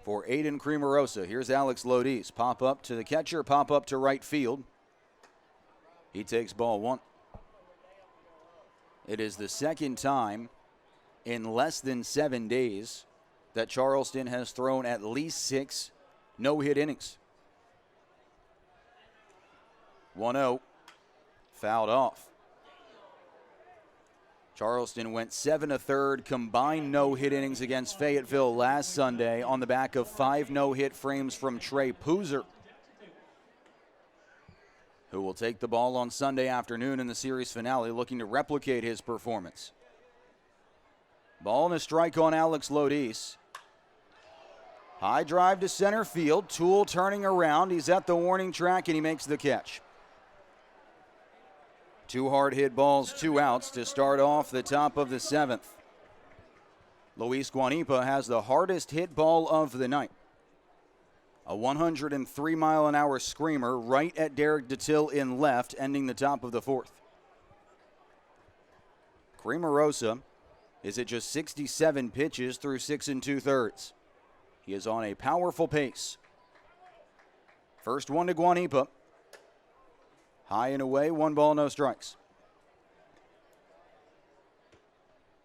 Speaker 1: for Aidan Cremarosa. Here's Alex Lodi's. Pop up to the catcher, pop up to right field. He takes ball 1. It is the second time in less than 7 days that Charleston has thrown at least 6 no-hit innings. 1-0, fouled off. Charleston went 7 1/3 combined no-hit innings against Fayetteville last Sunday on the back of 5 no-hit frames from Trey Poozer, who will take the ball on Sunday afternoon in the series finale, looking to replicate his performance. Ball and a strike on Alex Lodi's. High drive to center field. Toole turning around. He's at the warning track, and he makes the catch. 2 hard hit balls, 2 outs to start off the top of the 7th. Luis Guanipa has the hardest hit ball of the night. A 103-mile-an-hour screamer right at Derek Detill in left, ending the top of the 4th. Cremarosa is at just 67 pitches through 6 2/3. He is on a powerful pace. First one to Guanipa. High and away, 1 ball, no strikes.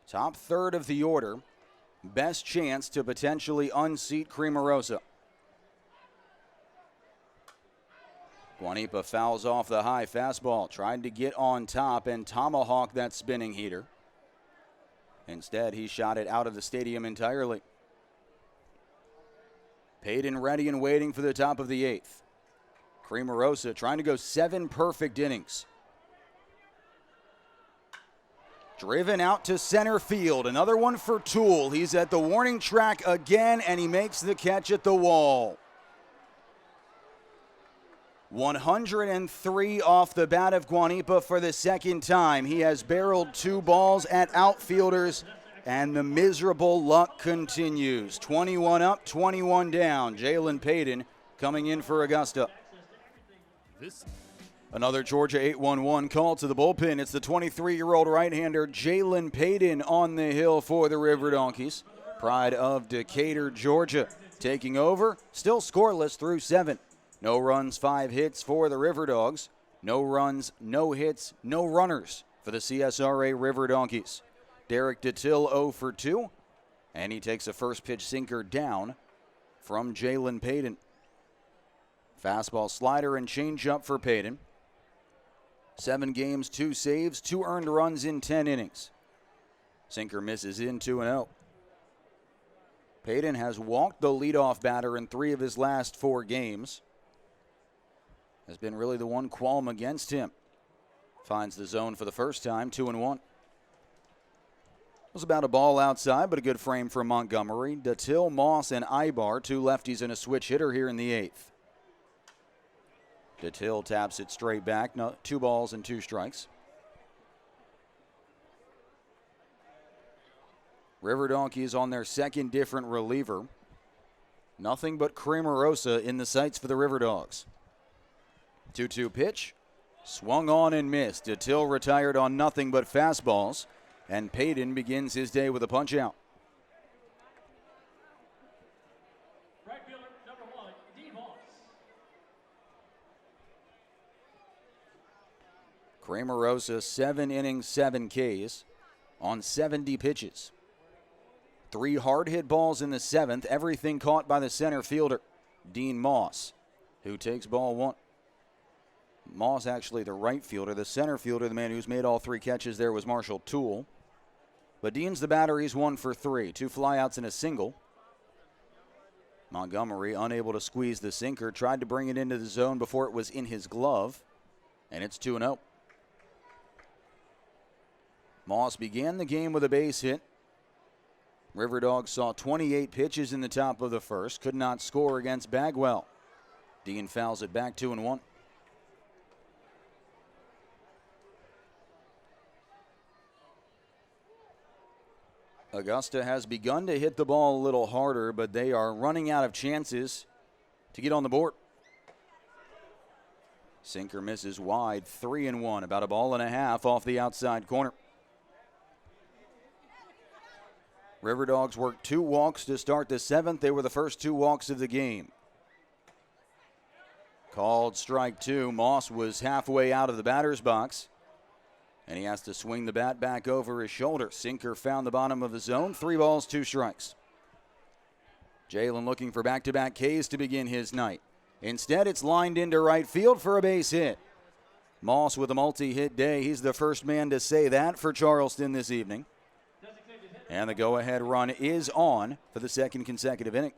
Speaker 1: Top third of the order. Best chance to potentially unseat Cremarosa. Guanipa fouls off the high fastball, tried to get on top and tomahawk that spinning heater. Instead, he shot it out of the stadium entirely. Aidan ready and waiting for the top of the 8th. Cremarosa trying to go 7 perfect innings. Driven out to center field. Another one for Toole. He's at the warning track again, and he makes the catch at the wall. 103 off the bat of Guanipa for the second time. He has barreled 2 balls at outfielders, and the miserable luck continues. 21 up, 21 down. Jalen Aidan coming in for Augusta. Another Georgia 8-1-1 call to the bullpen. It's the 23-year-old right-hander Jalen Aidan on the hill for the RiverDogs. Pride of Decatur, Georgia, taking over. Still scoreless through 7. No runs, 5 hits for the RiverDogs. No runs, no hits, no runners for the CSRA RiverDogs. Derek Detill 0 for 2, and he takes a first pitch sinker down from Jalen Aidan. Fastball, slider, and changeup for Aidan. 7 games, 2 saves, 2 earned runs in 10 innings. Sinker misses in 2-0. Aidan has walked the leadoff batter in 3 of his last 4 games. Has been really the one qualm against him. Finds the zone for the first time, 2-1. Was about a ball outside, but a good frame from Montgomery. Datil, Moss, and Ibar, 2 lefties and a switch hitter here in the 8th. Datil taps it straight back. 2 balls and 2 strikes. RiverDogs on their second different reliever. Nothing but Cremarosa in the sights for the RiverDogs. 2-2 pitch. Swung on and missed. Datil retired on nothing but fastballs. And Aidan begins his day with a punch out.
Speaker 3: Right fielder, number 1, D. Moss.
Speaker 1: Cremarosa, 7 innings, 7 Ks on 70 pitches. 3 hard hit balls in the 7th, everything caught by the center fielder, Dean Moss, who takes ball 1. Moss actually the right fielder. The center fielder, the man who's made all 3 catches there, was Marshall Toole. But Dean's the batter. He's 1 for 3. 2 flyouts and a single. Montgomery unable to squeeze the sinker. Tried to bring it into the zone before it was in his glove. And it's 2-0. Moss began the game with a base hit. RiverDogs saw 28 pitches in the top of the first. Could not score against Bagwell. Dean fouls it back, 2-1. Augusta has begun to hit the ball a little harder, but they are running out of chances to get on the board. Sinker misses wide, 3-1, about a ball and a half off the outside corner. RiverDogs worked 2 walks to start the 7th. They were the first 2 walks of the game. Called strike 2. Moss was halfway out of the batter's box, and he has to swing the bat back over his shoulder. Sinker found the bottom of the zone. 3 balls, 2 strikes. Jalen looking for back-to-back Ks to begin his night. Instead, it's lined into right field for a base hit. Moss with a multi-hit day. He's the first man to say that for Charleston this evening. And the go-ahead run is on for the 2nd consecutive inning.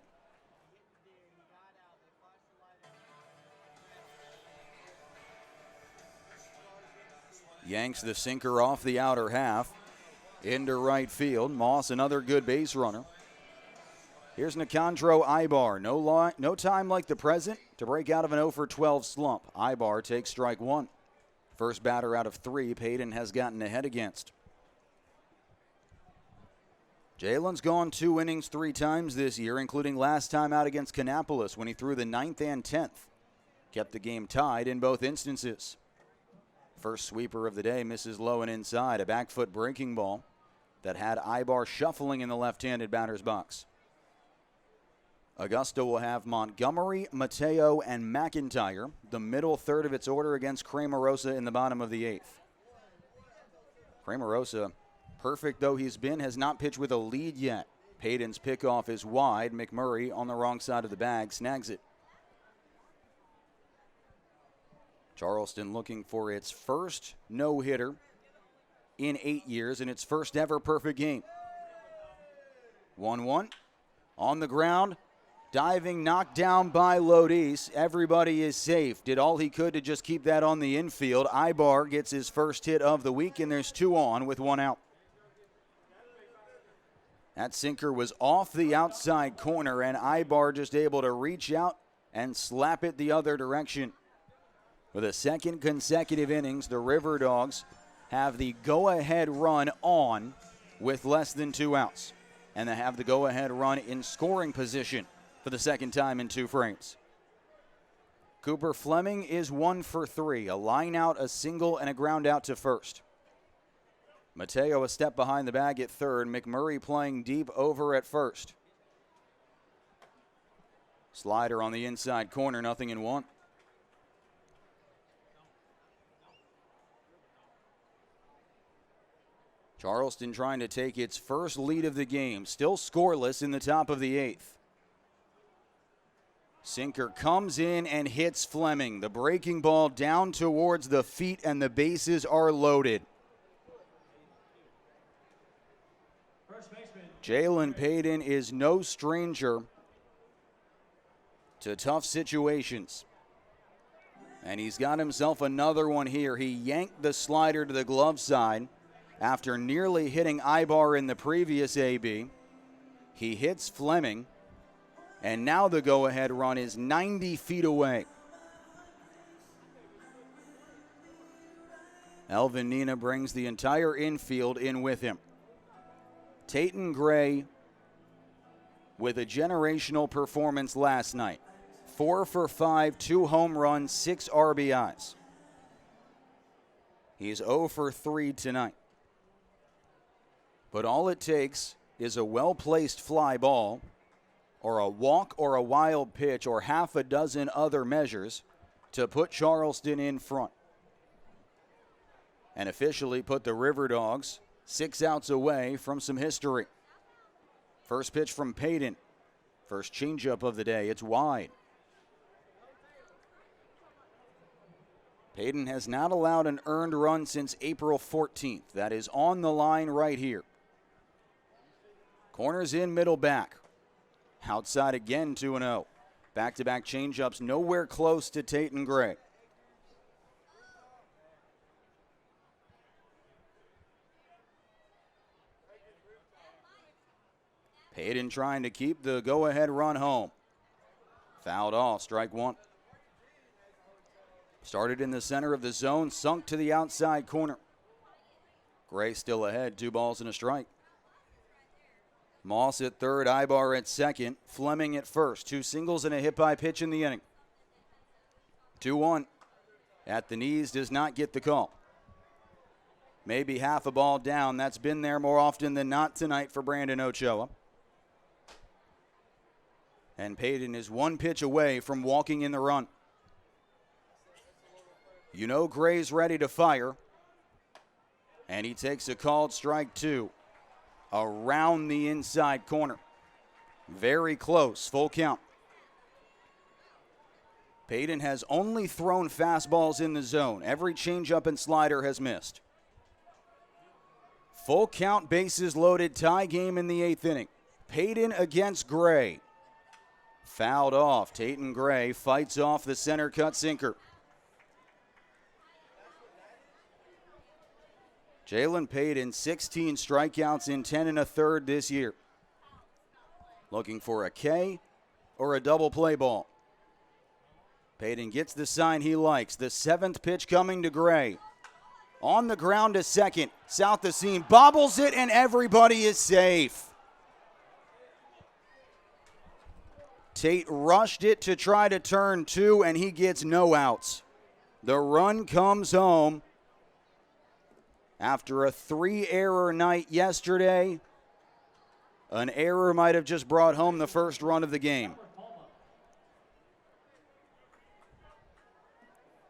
Speaker 1: Yanks the sinker off the outer half into right field. Moss, another good base runner. Here's Nicandro Ibar. No time like the present to break out of an 0-for-12 slump. Ibar takes strike 1. First batter out of 3 Aidan has gotten ahead against. Jalen's gone 2 innings 3 times this year, including last time out against Kannapolis when he threw the 9th and 10th. Kept the game tied in both instances. First sweeper of the day misses low and inside. A back foot breaking ball that had Ibar shuffling in the left-handed batter's box. Augusta will have Montgomery, Mateo, and McIntyre, the middle third of its order against Cremarosa in the bottom of the 8th. Cremarosa, perfect though he's been, has not pitched with a lead yet. Payton's pickoff is wide. McMurray on the wrong side of the bag snags it. Charleston looking for its first no-hitter in 8 years and its first ever perfect game. 1-1 on the ground. Diving, knocked down by Lodis. Everybody is safe. Did all he could to just keep that on the infield. Ibar gets his first hit of the week, and there's 2 on with 1 out. That sinker was off the outside corner, and Ibar just able to reach out and slap it the other direction. For the 2nd consecutive innings, the RiverDogs have the go-ahead run on with less than 2 outs. And they have the go-ahead run in scoring position for the 2nd time in 2 frames. Cooper Fleming is 1 for 3. A line out, a single, and a ground out to first. Mateo a step behind the bag at third. McMurray playing deep over at first. Slider on the inside corner, 0-1. Charleston trying to take its first lead of the game. Still scoreless in the top of the 8th. Sinker comes in and hits Fleming. The breaking ball down towards the feet, and the bases are loaded.
Speaker 3: First baseman,
Speaker 1: Jalen Payton is no stranger to tough situations. And he's got himself another one here. He yanked the slider to the glove side after nearly hitting Ibar in the previous AB. He hits Fleming, and now the go-ahead run is 90 feet away. Elvin Nina brings the entire infield in with him. Tayton Gray with a generational performance last night. 4 for 5, 2 home runs, 6 RBIs. He's 0 for 3 tonight. But all it takes is a well-placed fly ball or a walk or a wild pitch or half a dozen other measures to put Charleston in front. And officially put the RiverDogs 6 outs away from some history. First pitch from Payton. First changeup of the day. It's wide. Payton has not allowed an earned run since April 14th. That is on the line right here. Corners in, middle back. Outside again, 2-0. Back-to-back changeups, nowhere close to Tayton Gray. Payton trying to keep the go-ahead run home. Fouled off, strike one. Started in the center of the zone, sunk to the outside corner. Gray still ahead, 2 balls and a strike. Moss at third, Ibar at second, Fleming at first. 2 singles and a hit by pitch in the inning. 2-1. At the knees, does not get the call. Maybe half a ball down. That's been there more often than not tonight for Brandon Ochoa. And Payton is 1 pitch away from walking in the run. You know Gray's ready to fire. And he takes a called strike 2 around the inside corner. Very close, full count. Payton has only thrown fastballs in the zone. Every changeup and slider has missed. Full count, bases loaded, tie game in the 8th inning. Payton against Gray. Fouled off. Tayton Gray fights off the center cut sinker. Jalen Payton, 16 strikeouts in 10 1/3 this year. Looking for a K or a double play ball. Payton gets the sign he likes. The 7th pitch coming to Gray. On the ground to second. South the seam, bobbles it, and everybody is safe. Tate rushed it to try to turn 2, and he gets no outs. The run comes home. After a 3-error night yesterday, an error might have just brought home the first run of the game.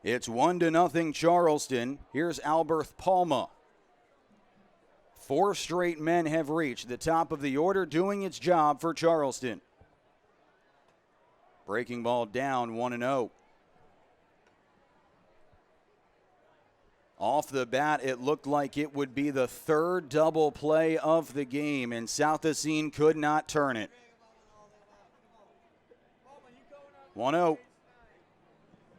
Speaker 1: It's 1-0 Charleston. Here's Alberth Palma. 4 straight men have reached the top of the order, doing its job for Charleston. Breaking ball down, 1-0. Off the bat, it looked like it would be the 3rd double play of the game, and South Racine could not turn it. 1-0.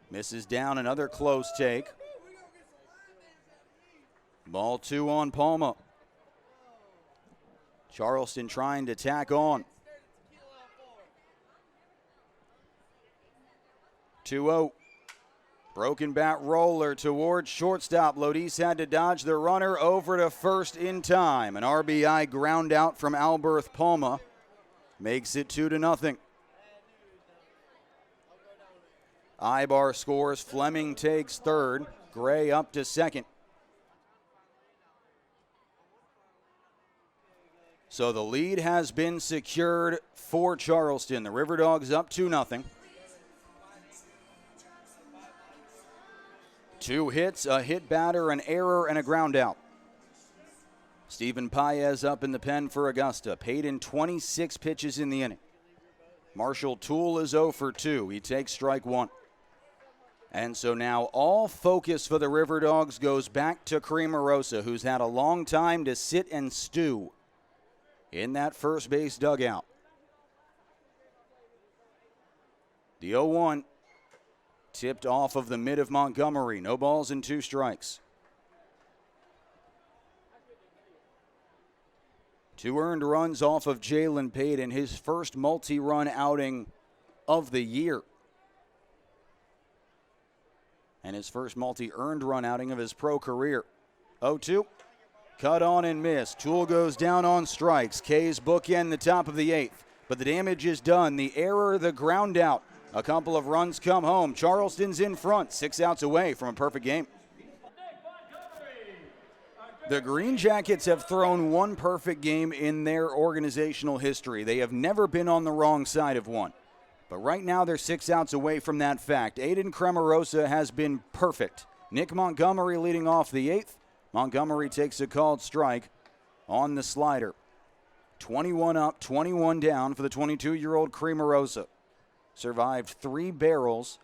Speaker 1: Misses down, another close take. Ball 2 on Palma. Charleston trying to tack on. 2-0. Broken bat roller towards shortstop. Lodis had to dodge the runner over to first in time. An RBI ground out from Alberth Palma makes it 2-0. Ibar scores. Fleming takes third. Gray up to second. So the lead has been secured for Charleston. The RiverDogs up 2-0. 2 hits, a hit batter, an error, and a ground out. Stephen Paez up in the pen for Augusta. Payton 26 pitches in the inning. Marshall Toole is 0 for 2. He takes strike 1. And so now all focus for the RiverDogs goes back to Cremarosa, who's had a long time to sit and stew in that first base dugout. The 0-1 tipped off of the mid of Montgomery. No balls and 2 strikes. 2 earned runs off of Jalen Payton, his first multi-run outing of the year. And his first multi-earned run outing of his pro career. 0-2, cut on and miss. Toole goes down on strikes. K's bookend the top of the 8th. But the damage is done. The error, the ground out. A couple of runs come home. Charleston's in front, 6 outs away from a perfect game. The Green Jackets have thrown 1 perfect game in their organizational history. They have never been on the wrong side of one. But right now they're 6 outs away from that fact. Aidan Cremarosa has been perfect. Nick Montgomery leading off the 8th. Montgomery takes a called strike on the slider. 21 up, 21 down for the 22-year-old Cremarosa. Survived 3 barrels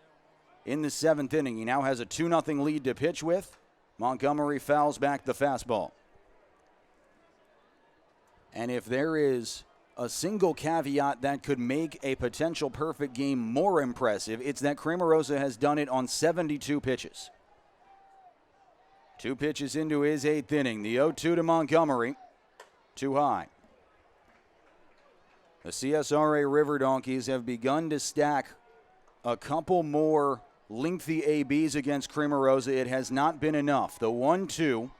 Speaker 1: in the 7th inning. He now has a 2-0 lead to pitch with. Montgomery fouls back the fastball. And if there is a single caveat that could make a potential perfect game more impressive, it's that Cremarosa has done it on 72 pitches. 2 pitches into his 8th inning. The 0-2 to Montgomery. Too high. The CSRA River Donkeys have begun to stack a couple more lengthy ABs against Cremarosa. It has not been enough. The 1-2.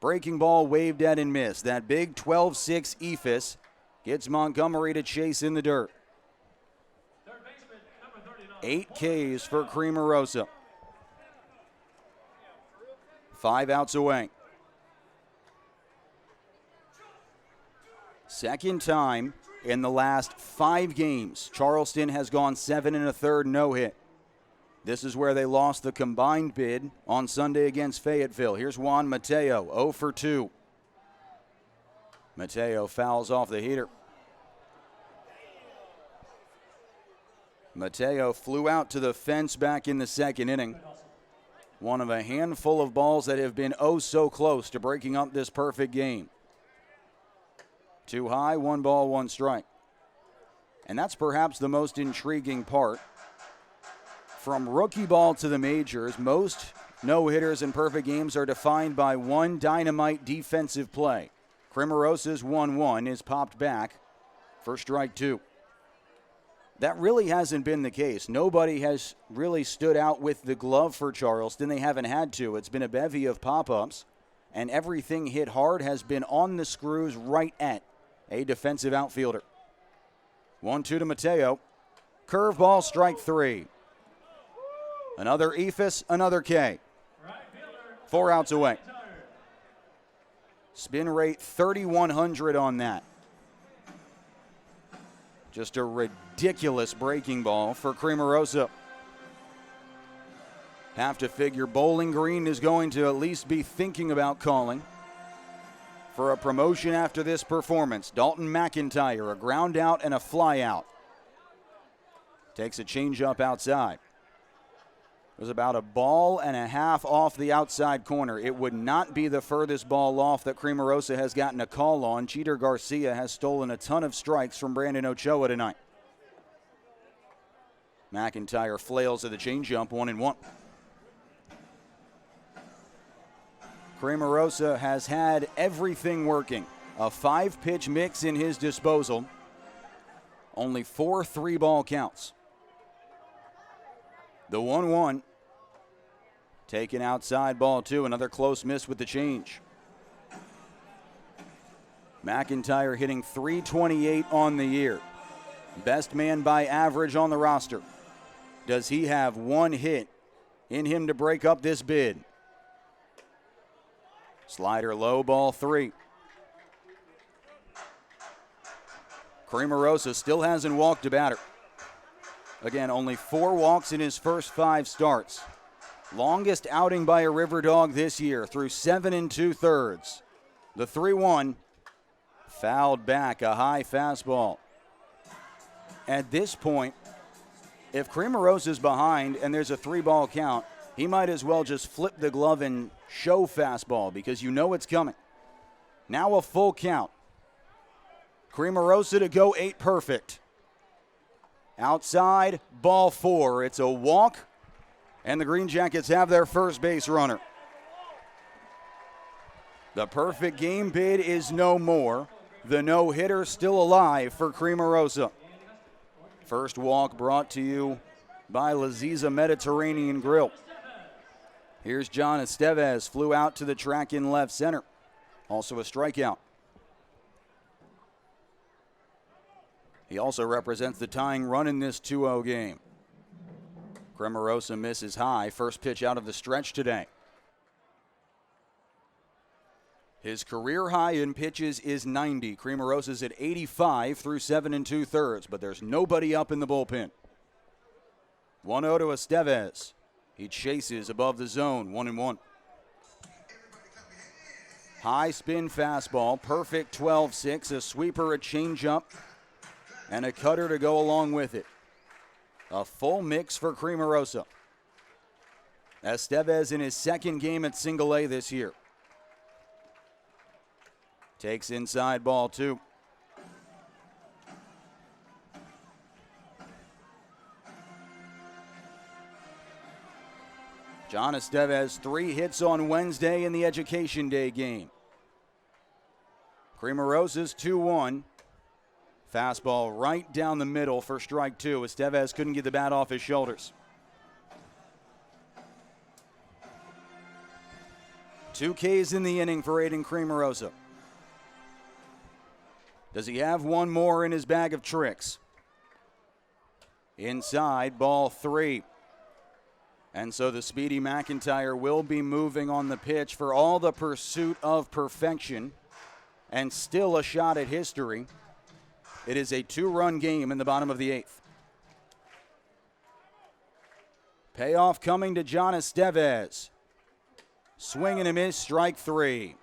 Speaker 1: Breaking ball waved at and missed. That big 12-6 ephus gets Montgomery to chase in the dirt. 8 Ks for Cremarosa. 5 outs away. Second time in the last 5 games, Charleston has gone 7 1/3 no-hit. This is where they lost the combined bid on Sunday against Fayetteville. Here's Juan Mateo, 0 for 2. Mateo fouls off the heater. Mateo flew out to the fence back in the 2nd inning. One of a handful of balls that have been oh so close to breaking up this perfect game. Too high, 1 ball, 1 strike. And that's perhaps the most intriguing part. From rookie ball to the majors, most no-hitters and perfect games are defined by one dynamite defensive play. Cremarosa's 1-1 is popped back for strike 2. That really hasn't been the case. Nobody has really stood out with the glove for Charleston. They haven't had to. It's been a bevy of pop-ups, and everything hit hard has been on the screws right at a defensive outfielder. 1-2 to Mateo. Curveball, strike 3. Another ephus, another K. 4 outs away. Spin rate 3,100 on that. Just a ridiculous breaking ball for Cremarosa. Have to figure Bowling Green is going to at least be thinking about calling for a promotion after this performance. Dalton McIntyre, a ground out and a fly out. Takes a changeup outside. It was about a ball and a half off the outside corner. It would not be the furthest ball off that Cremarosa has gotten a call on. Cheater Garcia has stolen a ton of strikes from Brandon Ochoa tonight. McIntyre flails at the changeup, 1-1. Cremarosa has had everything working. A 5-pitch mix in his disposal. Only 4 3-ball counts. The 1-1. Taken outside, ball 2. Another close miss with the change. McIntyre hitting .328 on the year. Best man by average on the roster. Does he have 1 hit in him to break up this bid? Slider low, ball 3. Cremarosa still hasn't walked a batter. Again, only 4 walks in his first 5 starts. Longest outing by a RiverDog this year through 7 2/3. The 3-1 fouled back, a high fastball. At this point, if Cremarosa's behind and there's a 3-ball count, he might as well just flip the glove and show fastball because you know it's coming. Now a full count. Cremarosa to go 8 perfect. Outside, ball 4. It's a walk, and the Green Jackets have their first base runner. The perfect game bid is no more. The no-hitter still alive for Cremarosa. First walk brought to you by Laziza Mediterranean Grill. Here's John Estevez, flew out to the track in left center. Also a strikeout. He also represents the tying run in this 2-0 game. Cremarosa misses high. First pitch out of the stretch today. His career high in pitches is 90. Cremarosa's at 85 through 7 2/3, but there's nobody up in the bullpen. 1-0 to Estevez. He chases above the zone, 1-1. High spin fastball, perfect 12-6, a sweeper, a changeup, and a cutter to go along with it. A full mix for Cremarosa. Estevez in his second game at single A this year. Takes inside ball 2. John Estevez, 3 hits on Wednesday in the Education Day game. Cremarosa's 2-1. Fastball right down the middle for strike 2. Estevez couldn't get the bat off his shoulders. 2 Ks in the inning for Aidan Cremarosa. Does he have one more in his bag of tricks? Inside, ball 3. And so the speedy McIntyre will be moving on the pitch for all the pursuit of perfection and still a shot at history. It is a 2-run game in the bottom of the 8th. Payoff coming to John Estevez. Swing and a miss, strike 3.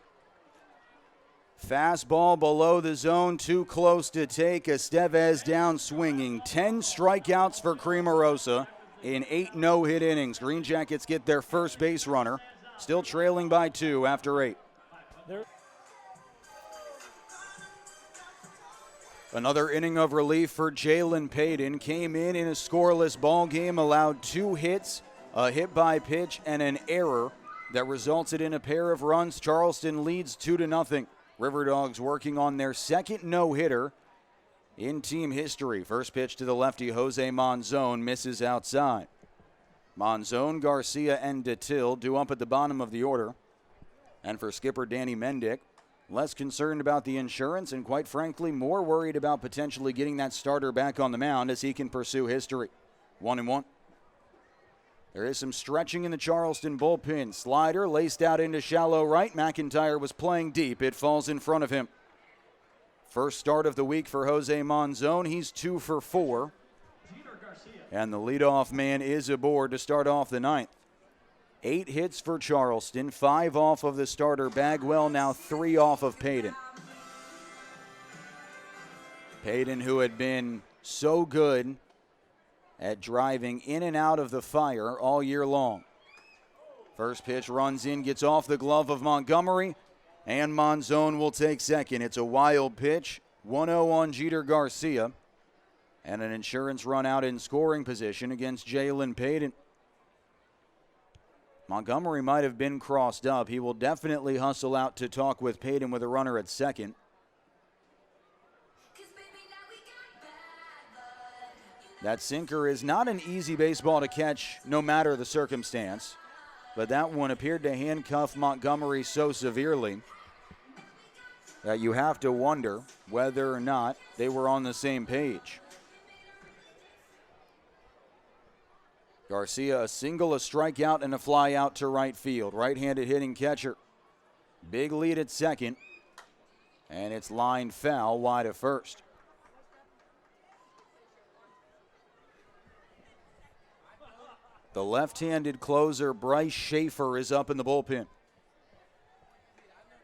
Speaker 1: Fastball below the zone, too close to take. Estevez down swinging. 10 strikeouts for Cremarosa in 8 no-hit innings. Green Jackets get their first base runner, still trailing by 2 after 8. Another inning of relief for Jalen Payton. Came in a scoreless ball game, allowed 2 hits, a hit by pitch, and an error that resulted in a pair of runs. Charleston leads 2-0. RiverDogs working on their second no-hitter in team history. First pitch to the lefty, Jose Monzon, misses outside. Monzon, Garcia, and Detil due up at the bottom of the order. And for skipper Danny Mendick, less concerned about the insurance and, quite frankly, more worried about potentially getting that starter back on the mound as he can pursue history. 1-1. There is some stretching in the Charleston bullpen. Slider laced out into shallow right. McIntyre was playing deep. It falls in front of him. First start of the week for Jose Monzon. He's 2 for 4. And the leadoff man is aboard to start off the 9th. 8 hits for Charleston, 5 off of the starter Bagwell, now 3 off of Payton. Payton, who had been so good at driving in and out of the fire all year long. First pitch runs in, gets off the glove of Montgomery, and Monzon will take second. It's a wild pitch, 1-0 on Jeter Garcia, and an insurance run out in scoring position against Jalen Payton. Montgomery might have been crossed up. He will definitely hustle out to talk with Payton with a runner at second. That sinker is not an easy baseball to catch no matter the circumstance, but that one appeared to handcuff Montgomery so severely that you have to wonder whether or not they were on the same page. Garcia, a single, a strikeout, and a fly out to right field. Right-handed hitting catcher. Big lead at second, and it's lined foul wide of first. The left-handed closer, Bryce Schaefer, is up in the bullpen.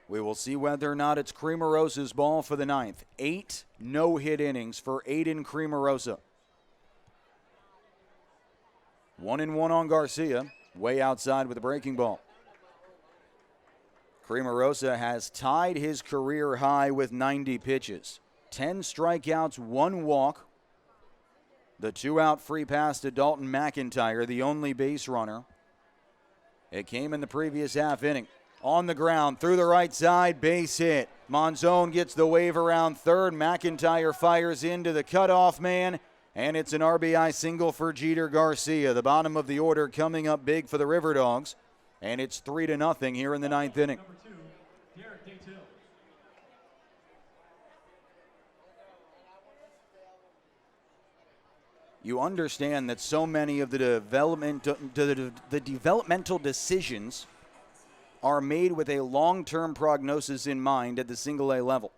Speaker 1: We will see whether or not it's Cremarosa's ball for the 9th. 8 no-hit innings for Aidan Cremarosa. 1-1 on Garcia, way outside with a breaking ball. Cremarosa has tied his career high with 90 pitches. 10 strikeouts, 1 walk. The 2-out free pass to Dalton McIntyre, the only base runner. It came in the previous half inning. On the ground, through the right side, base hit. Monzon gets the wave around third. McIntyre fires into the cutoff man, and it's an RBI single for Jeter Garcia. The bottom of the order coming up big for the RiverDogs, and it's 3-0 here in the 9th inning. You understand that so many of the developmental decisions are made with a long-term prognosis in mind at the single-A level.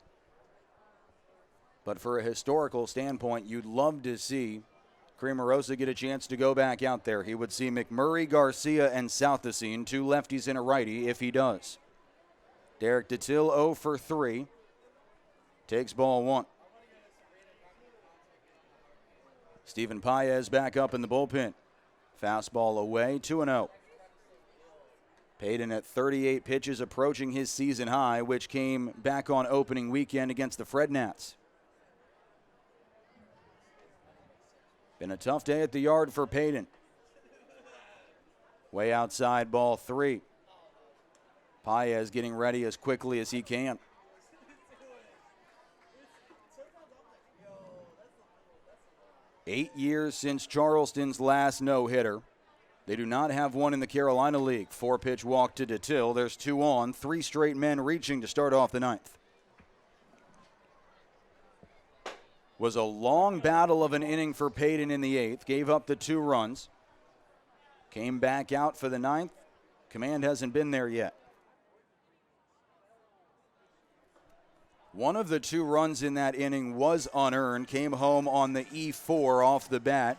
Speaker 1: But for a historical standpoint, you'd love to see Cremarosa get a chance to go back out there. He would see McMurray, Garcia, and Southesine, 2 lefties and a righty, if he does. Derek Detil 0 for 3. Takes ball 1. Steven Paez back up in the bullpen. Fastball away, 2-0. Aidan at 38 pitches, approaching his season high, which came back on opening weekend against the Fred Nats. Been a tough day at the yard for Aidan. Way outside, ball 3. Paez getting ready as quickly as he can. Eight years since Charleston's last no-hitter. They do not have one in the Carolina League. 4-pitch walk to Detil. There's 2 on. 3 straight men reaching to start off the 9th. Was a long battle of an inning for Aidan in the 8th. Gave up the 2 runs. Came back out for the 9th. Command hasn't been there yet. One of the 2 runs in that inning was unearned. Came home on the E4 off the bat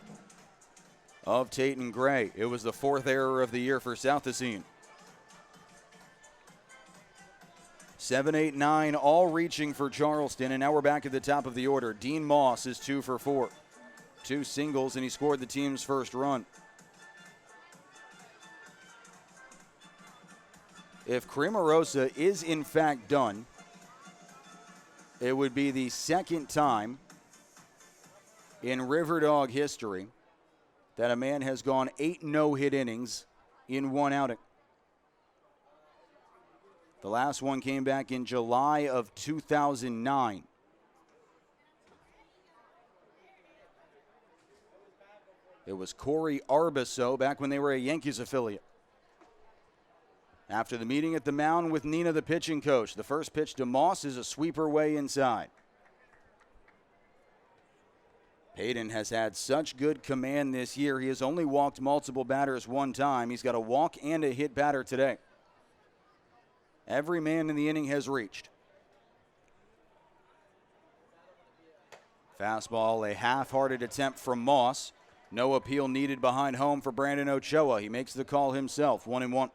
Speaker 1: of Tatum Gray. It was the 4th error of the year for Southesine. 7, 8, 9, all reaching for Charleston, and now we're back at the top of the order. Dean Moss is 2 for 4. 2 singles, and he scored the team's first run. If Cremarosa is in fact done, it would be the 2nd time in RiverDog history that a man has gone 8 no-hit innings in 1 outing. The last one came back in July of 2009. It was Corey Arbiso back when they were a Yankees affiliate. After the meeting at the mound with Nina, the pitching coach, the first pitch to Moss is a sweeper way inside. Aidan has had such good command this year. He has only walked multiple batters 1 time. He's got a walk and a hit batter today. Every man in the inning has reached. Fastball, a half-hearted attempt from Moss. No appeal needed behind home for Brandon Ochoa. He makes the call himself, 1-1.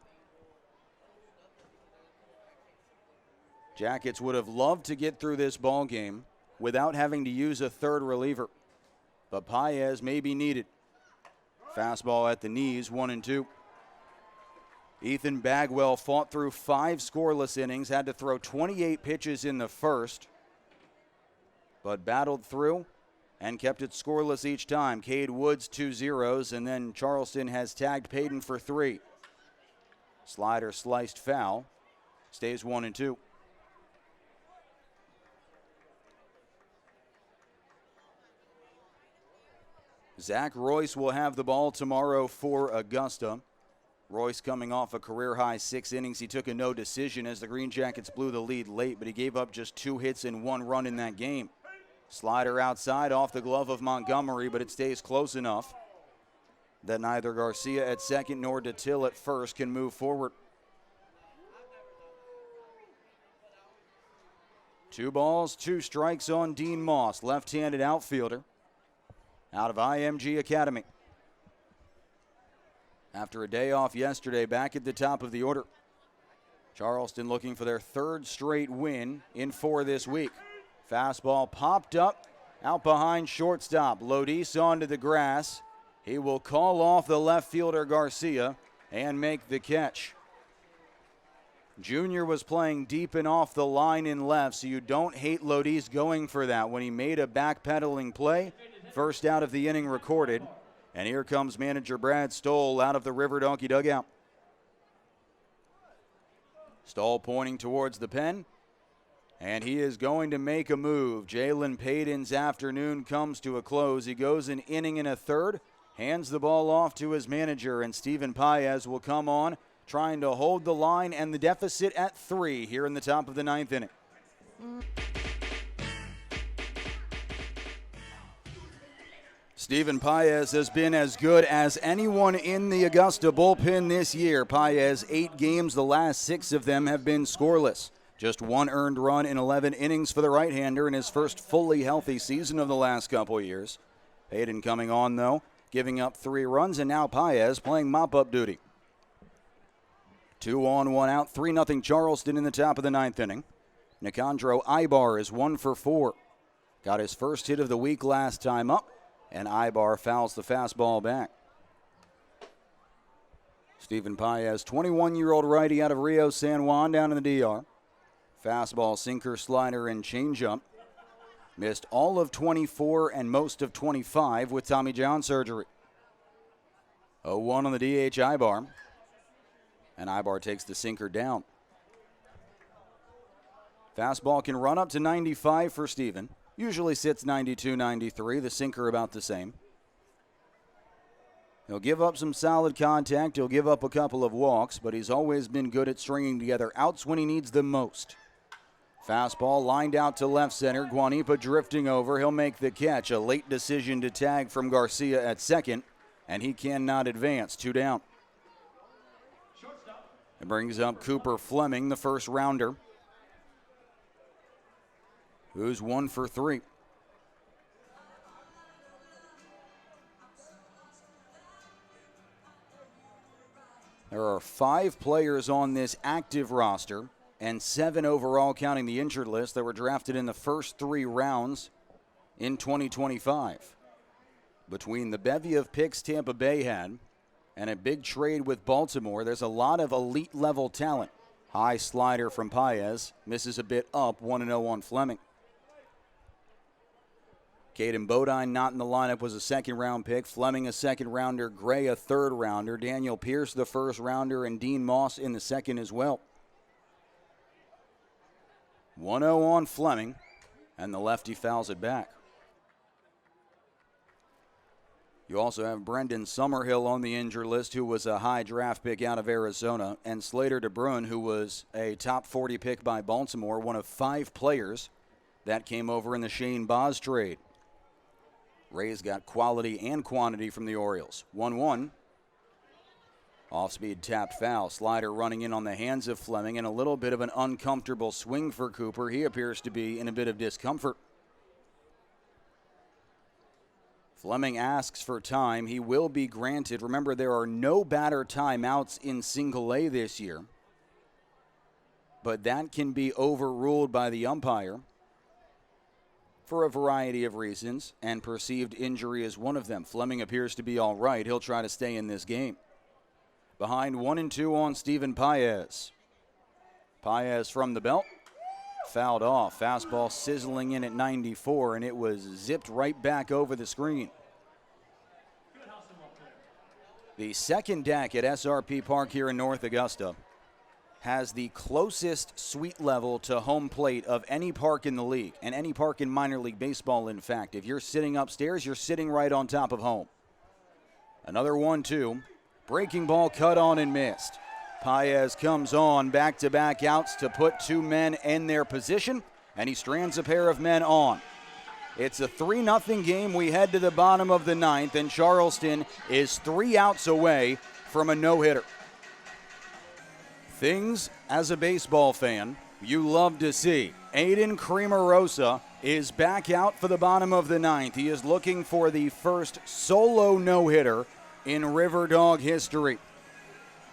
Speaker 1: Jackets would have loved to get through this ball game without having to use a 3rd reliever. But Paez may be needed. Fastball at the knees, 1-2. Ethan Bagwell fought through 5 scoreless innings, had to throw 28 pitches in the first, but battled through and kept it scoreless each time. Cade Woods 2 zeros, and then Charleston has tagged Aidan for 3. Slider sliced foul, stays 1-2. Zach Royce will have the ball tomorrow for Augusta. Royce coming off a career-high 6 innings. He took a no decision as the Green Jackets blew the lead late, but he gave up just 2 hits and 1 run in that game. Slider outside off the glove of Montgomery, but it stays close enough that neither Garcia at second nor Detil at first can move forward. 2 balls, 2 strikes on Dean Moss, left-handed outfielder out of IMG Academy. After a day off yesterday, back at the top of the order. Charleston looking for their 3rd straight win in 4 this week. Fastball popped up, out behind shortstop. Lodis onto the grass. He will call off the left fielder Garcia and make the catch. Junior was playing deep and off the line in left, so you don't hate Lodis going for that when he made a backpedaling play. First out of the inning recorded. And here comes manager Brad Stoll out of the River Donkey dugout. Stoll pointing towards the pen. And he is going to make a move. Jalen Payton's afternoon comes to a close. He goes an inning and a third, hands the ball off to his manager, and Stephen Paez will come on, trying to hold the line and the deficit at 3 here in the top of the 9th inning. Stephen Paez has been as good as anyone in the Augusta bullpen this year. Paez, 8 games, the last 6 of them have been scoreless. Just 1 earned run in 11 innings for the right-hander in his first fully healthy season of the last couple years. Aidan coming on, though, giving up 3 runs, and now Paez playing mop-up duty. 2 on, 1 out, 3-0 Charleston in the top of the 9th inning. Nicandro Ibar is 1 for 4. Got his first hit of the week last time up, and Ibar fouls the fastball back. Stephen Paez, 21-year-old righty out of Rio San Juan down in the DR. Fastball, sinker, slider, and changeup. Missed all of 24 and most of 25 with Tommy John surgery. 0-1 on the DH Ibar. And Ibar takes the sinker down. Fastball can run up to 95 for Stephen. Usually sits 92, 93. The sinker about the same. He'll give up some solid contact. He'll give up a couple of walks, but he's always been good at stringing together outs when he needs them most. Fastball lined out to left center. Guanipa drifting over. He'll make the catch. A late decision to tag from Garcia at second, and he cannot advance. 2 down. It brings up Cooper Fleming, the first rounder, who's 1 for 3. There are 5 players on this active roster and 7 overall counting the injured list that were drafted in the first 3 rounds in 2025. Between the bevy of picks Tampa Bay had and a big trade with Baltimore, there's a lot of elite level talent. High slider from Paez, misses a bit up, 1-0 on Fleming. Caden Bodine not in the lineup, was a second-round pick. Fleming a second-rounder, Gray a third-rounder, Daniel Pierce the first-rounder, and Dean Moss in the second as well. 1-0 on Fleming, and the lefty fouls it back. You also have Brendan Summerhill on the injured list, who was a high draft pick out of Arizona, and Slater DeBrun, who was a top 40 pick by Baltimore, one of 5 players that came over in the Shane Boz trade. Rays got quality and quantity from the Orioles. 1-1. Off-speed tapped foul. Slider running in on the hands of Fleming, and a little bit of an uncomfortable swing for Cooper. He appears to be in a bit of discomfort. Fleming asks for time. He will be granted. Remember, there are no batter timeouts in single A this year, but that can be overruled by the umpire for a variety of reasons, and perceived injury is one of them. Fleming appears to be all right. He'll try to stay in this game. Behind 1-2 on Stephen Paez. Paez from the belt. Fouled off. Fastball sizzling in at 94, and it was zipped right back over the screen. The second deck at SRP Park here in North Augusta has the closest suite level to home plate of any park in the league, and any park in minor league baseball, in fact. If you're sitting upstairs, you're sitting right on top of home. Another 1-2. Breaking ball cut on and missed. Paez comes on, back-to-back outs to put 2 men in their position, and he strands a pair of men on. It's a 3-0 game. We head to the bottom of the 9th, and Charleston is 3 outs away from a no-hitter. Things, as a baseball fan, you love to see. Aidan Cremarosa is back out for the bottom of the 9th. He is looking for the first solo no-hitter in RiverDog history.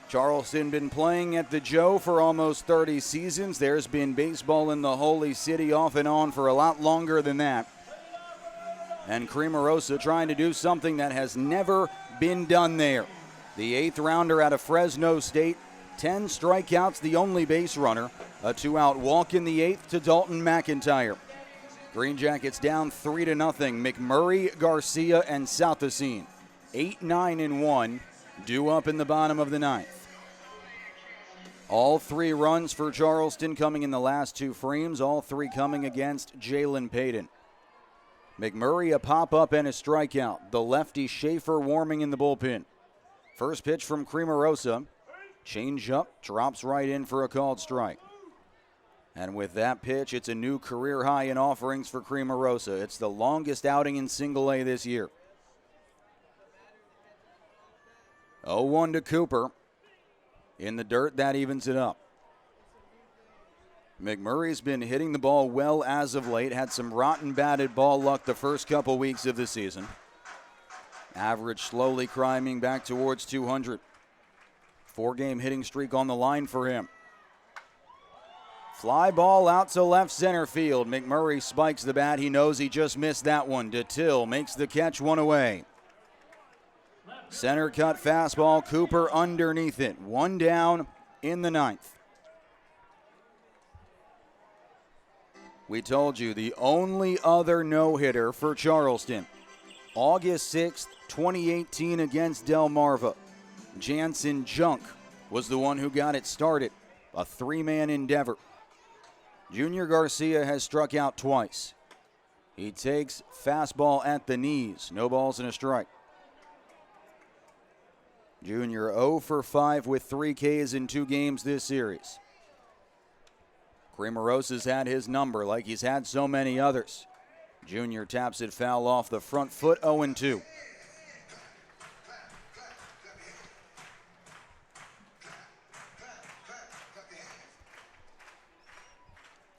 Speaker 1: Charleston been playing at the Joe for almost 30 seasons. There's been baseball in the Holy City off and on for a lot longer than that. And Cremarosa trying to do something that has never been done there. The 8th rounder out of Fresno State 10 strikeouts, the only base runner. A 2-out walk in the 8th to Dalton McIntyre. Green Jackets down 3-0. McMurray, Garcia, and Southacene. 8-9-1, due up in the bottom of the 9th. All 3 runs for Charleston coming in the last 2 frames, all 3 coming against Jalen Payton. McMurray a pop-up and a strikeout. The lefty Schaefer warming in the bullpen. First pitch from Cremarosa. Change up, drops right in for a called strike. And with that pitch, it's a new career high in offerings for Cremarosa. It's the longest outing in Single A this year. 0-1 to Cooper. In the dirt, that evens it up. McMurray's been hitting the ball well as of late. Had some rotten batted ball luck the first couple weeks of the season. Average slowly climbing back towards 200. 4-game hitting streak on the line for him. Fly ball out to left center field. McMurray spikes the bat. He knows he just missed that one. DeTille makes the catch, 1 away. Center cut fastball, Cooper underneath it. 1 down in the 9th. We told you the only other no-hitter for Charleston. August 6th, 2018 against Delmarva. Jansen Junk was the one who got it started. A 3-man endeavor. Junior Garcia has struck out twice. He takes fastball at the knees. No balls and a strike. Junior 0 for 5 with 3 Ks in 2 games this series. Cremarosa's had his number like he's had so many others. Junior taps it foul off the front foot, 0-2.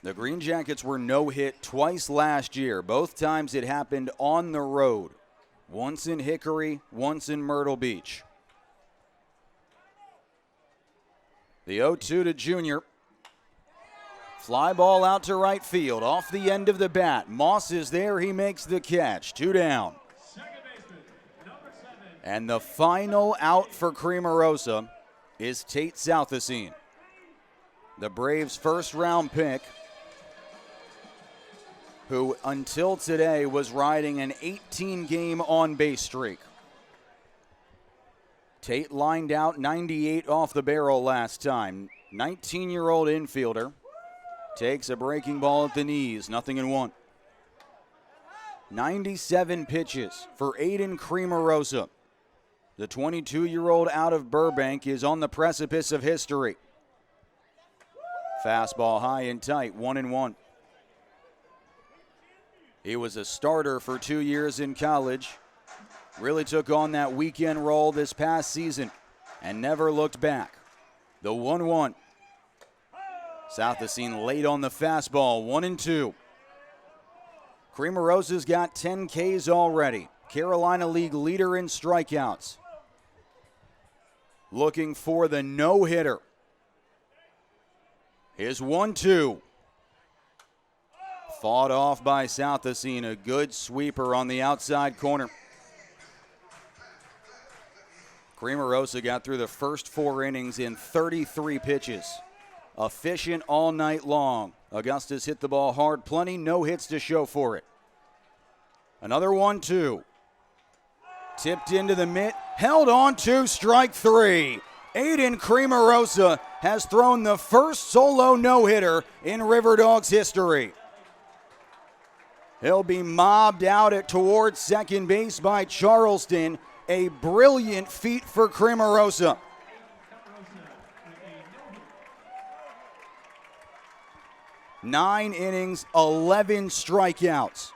Speaker 1: The Green Jackets were no-hit twice last year. Both times it happened on the road. Once in Hickory, once in Myrtle Beach. The 0-2 to Junior. Fly ball out to right field, off the end of the bat. Moss is there, he makes the catch. 2 down. And the final out for Cremarosa is Tate Southacene. The Braves' first-round pick, who until today was riding an 18-game on-base streak. Tate lined out 98 off the barrel last time. 19-year-old infielder takes a breaking ball at the knees, 0-1. 97 pitches for Aidan Cremarosa. The 22-year-old out of Burbank is on the precipice of history. Fastball high and tight, 1-1. He was a starter for 2 years in college. Really took on that weekend role this past season and never looked back. The 1-1. Southacene late on the fastball, 1-2. Cremarosa's got 10 Ks already. Carolina League leader in strikeouts. Looking for the no-hitter. Here's 1-2. Fought off by Southacene, a good sweeper on the outside corner. Cremarosa got through the first 4 innings in 33 pitches. Efficient all night long. Augusta's hit the ball hard, plenty, no hits to show for it. Another 1-2. Tipped into the mitt, held on to strike 3. Aidan Cremarosa has thrown the first solo no-hitter in RiverDogs history. He'll be mobbed out towards second base by Charleston. A brilliant feat for Cremarosa. Nine innings, 11 strikeouts.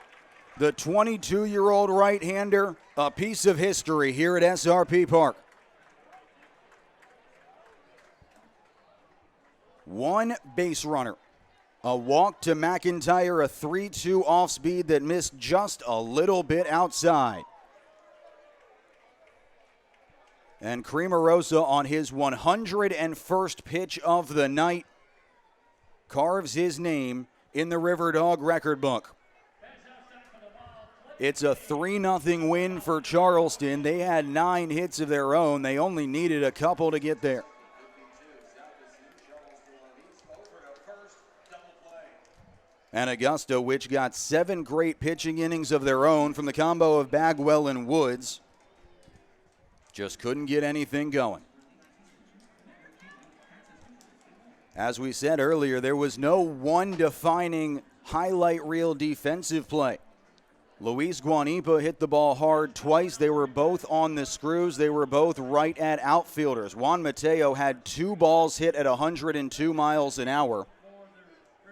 Speaker 1: The 22-year-old right-hander, a piece of history here at SRP Park. 1 base runner. A walk to McIntyre, a 3-2 off speed that missed just a little bit outside. And Cremarosa on his 101st pitch of the night carves his name in the RiverDog record book. It's a 3-0 win for Charleston. They had 9 hits of their own. They only needed a couple to get there. And Augusta, which got 7 great pitching innings of their own from the combo of Bagwell and Woods, just couldn't get anything going. As we said earlier, there was no one defining highlight reel defensive play. Luis Guanipa hit the ball hard twice. They were both on the screws. They were both right at outfielders. Juan Mateo had 2 balls hit at 102 miles an hour,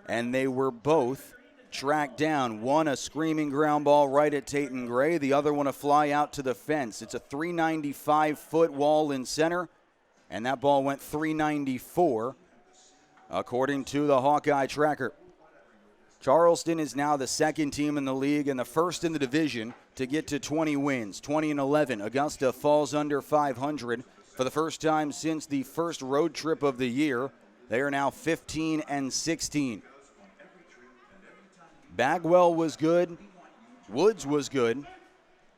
Speaker 1: and they were both tracked down. One a screaming ground ball right at Tatum Gray. The other one a fly out to the fence. It's a 395-foot wall in center, and that ball went 394, according to the Hawkeye tracker. Charleston is now the 2nd team in the league and the 1st in the division to get to 20 wins, 20-11. Augusta falls under 500 for the first time since the first road trip of the year. They are now 15-16. Bagwell was good. Woods was good.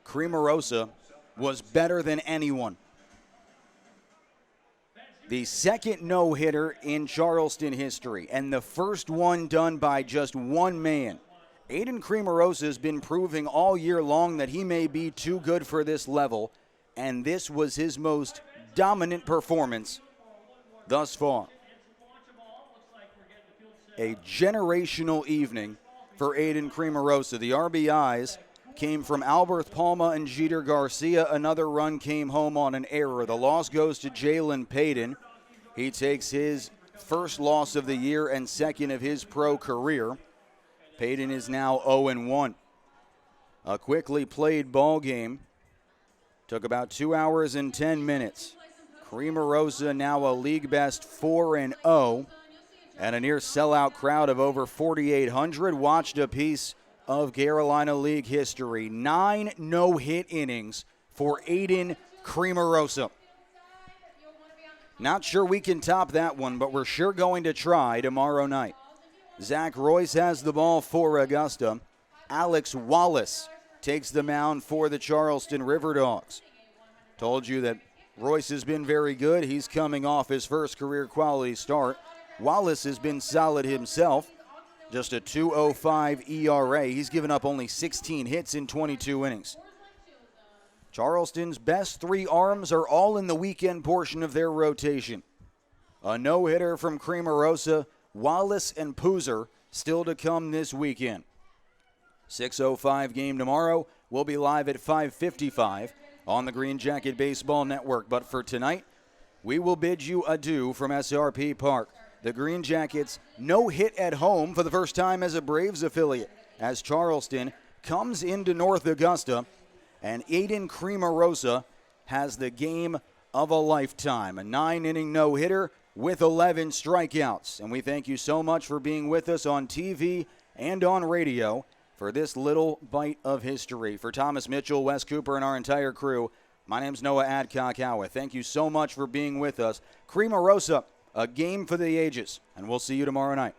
Speaker 1: Cremarosa was better than anyone. The 2nd no-hitter in Charleston history, and the first one done by just one man. Aidan Cremarosa has been proving all year long that he may be too good for this level, and this was his most dominant performance thus far. A generational evening for Aidan Cremarosa. The RBIs came from Albert Palma and Jeter Garcia. Another run came home on an error. The loss goes to Jalen Payton. He takes his first loss of the year and 2nd of his pro career. Payton is now 0-1. A quickly played ball game. Took about 2 hours and 10 minutes. Cremarosa now a league best 4-0. And a near sellout crowd of over 4,800 watched a piece of Carolina League history. 9 no-hit innings for Aidan Cremarosa. Not sure we can top that one, but we're sure going to try tomorrow night. Zach Royce has the ball for Augusta. Alex Wallace takes the mound for the Charleston RiverDogs. Told you that Royce has been very good. He's coming off his first career quality start. Wallace has been solid himself. Just a 2.05 ERA. He's given up only 16 hits in 22 innings. Charleston's best 3 arms are all in the weekend portion of their rotation. A no-hitter from Cremarosa, Wallace and Poozer still to come this weekend. 6:05 game tomorrow. We'll be live at 5:55 on the Green Jacket Baseball Network. But for tonight, we will bid you adieu from SRP Park. The Green Jackets no hit at home for the first time as a Braves affiliate, as Charleston comes into North Augusta, and Aidan Cremarosa has the game of a lifetime. A 9-inning no-hitter with 11 strikeouts. And we thank you so much for being with us on TV and on radio for this little bite of history. For Thomas Mitchell, Wes Cooper, and our entire crew, my name's Noah Adcock-Howe. Thank you so much for being with us. Cremarosa, a game for the ages, and we'll see you tomorrow night.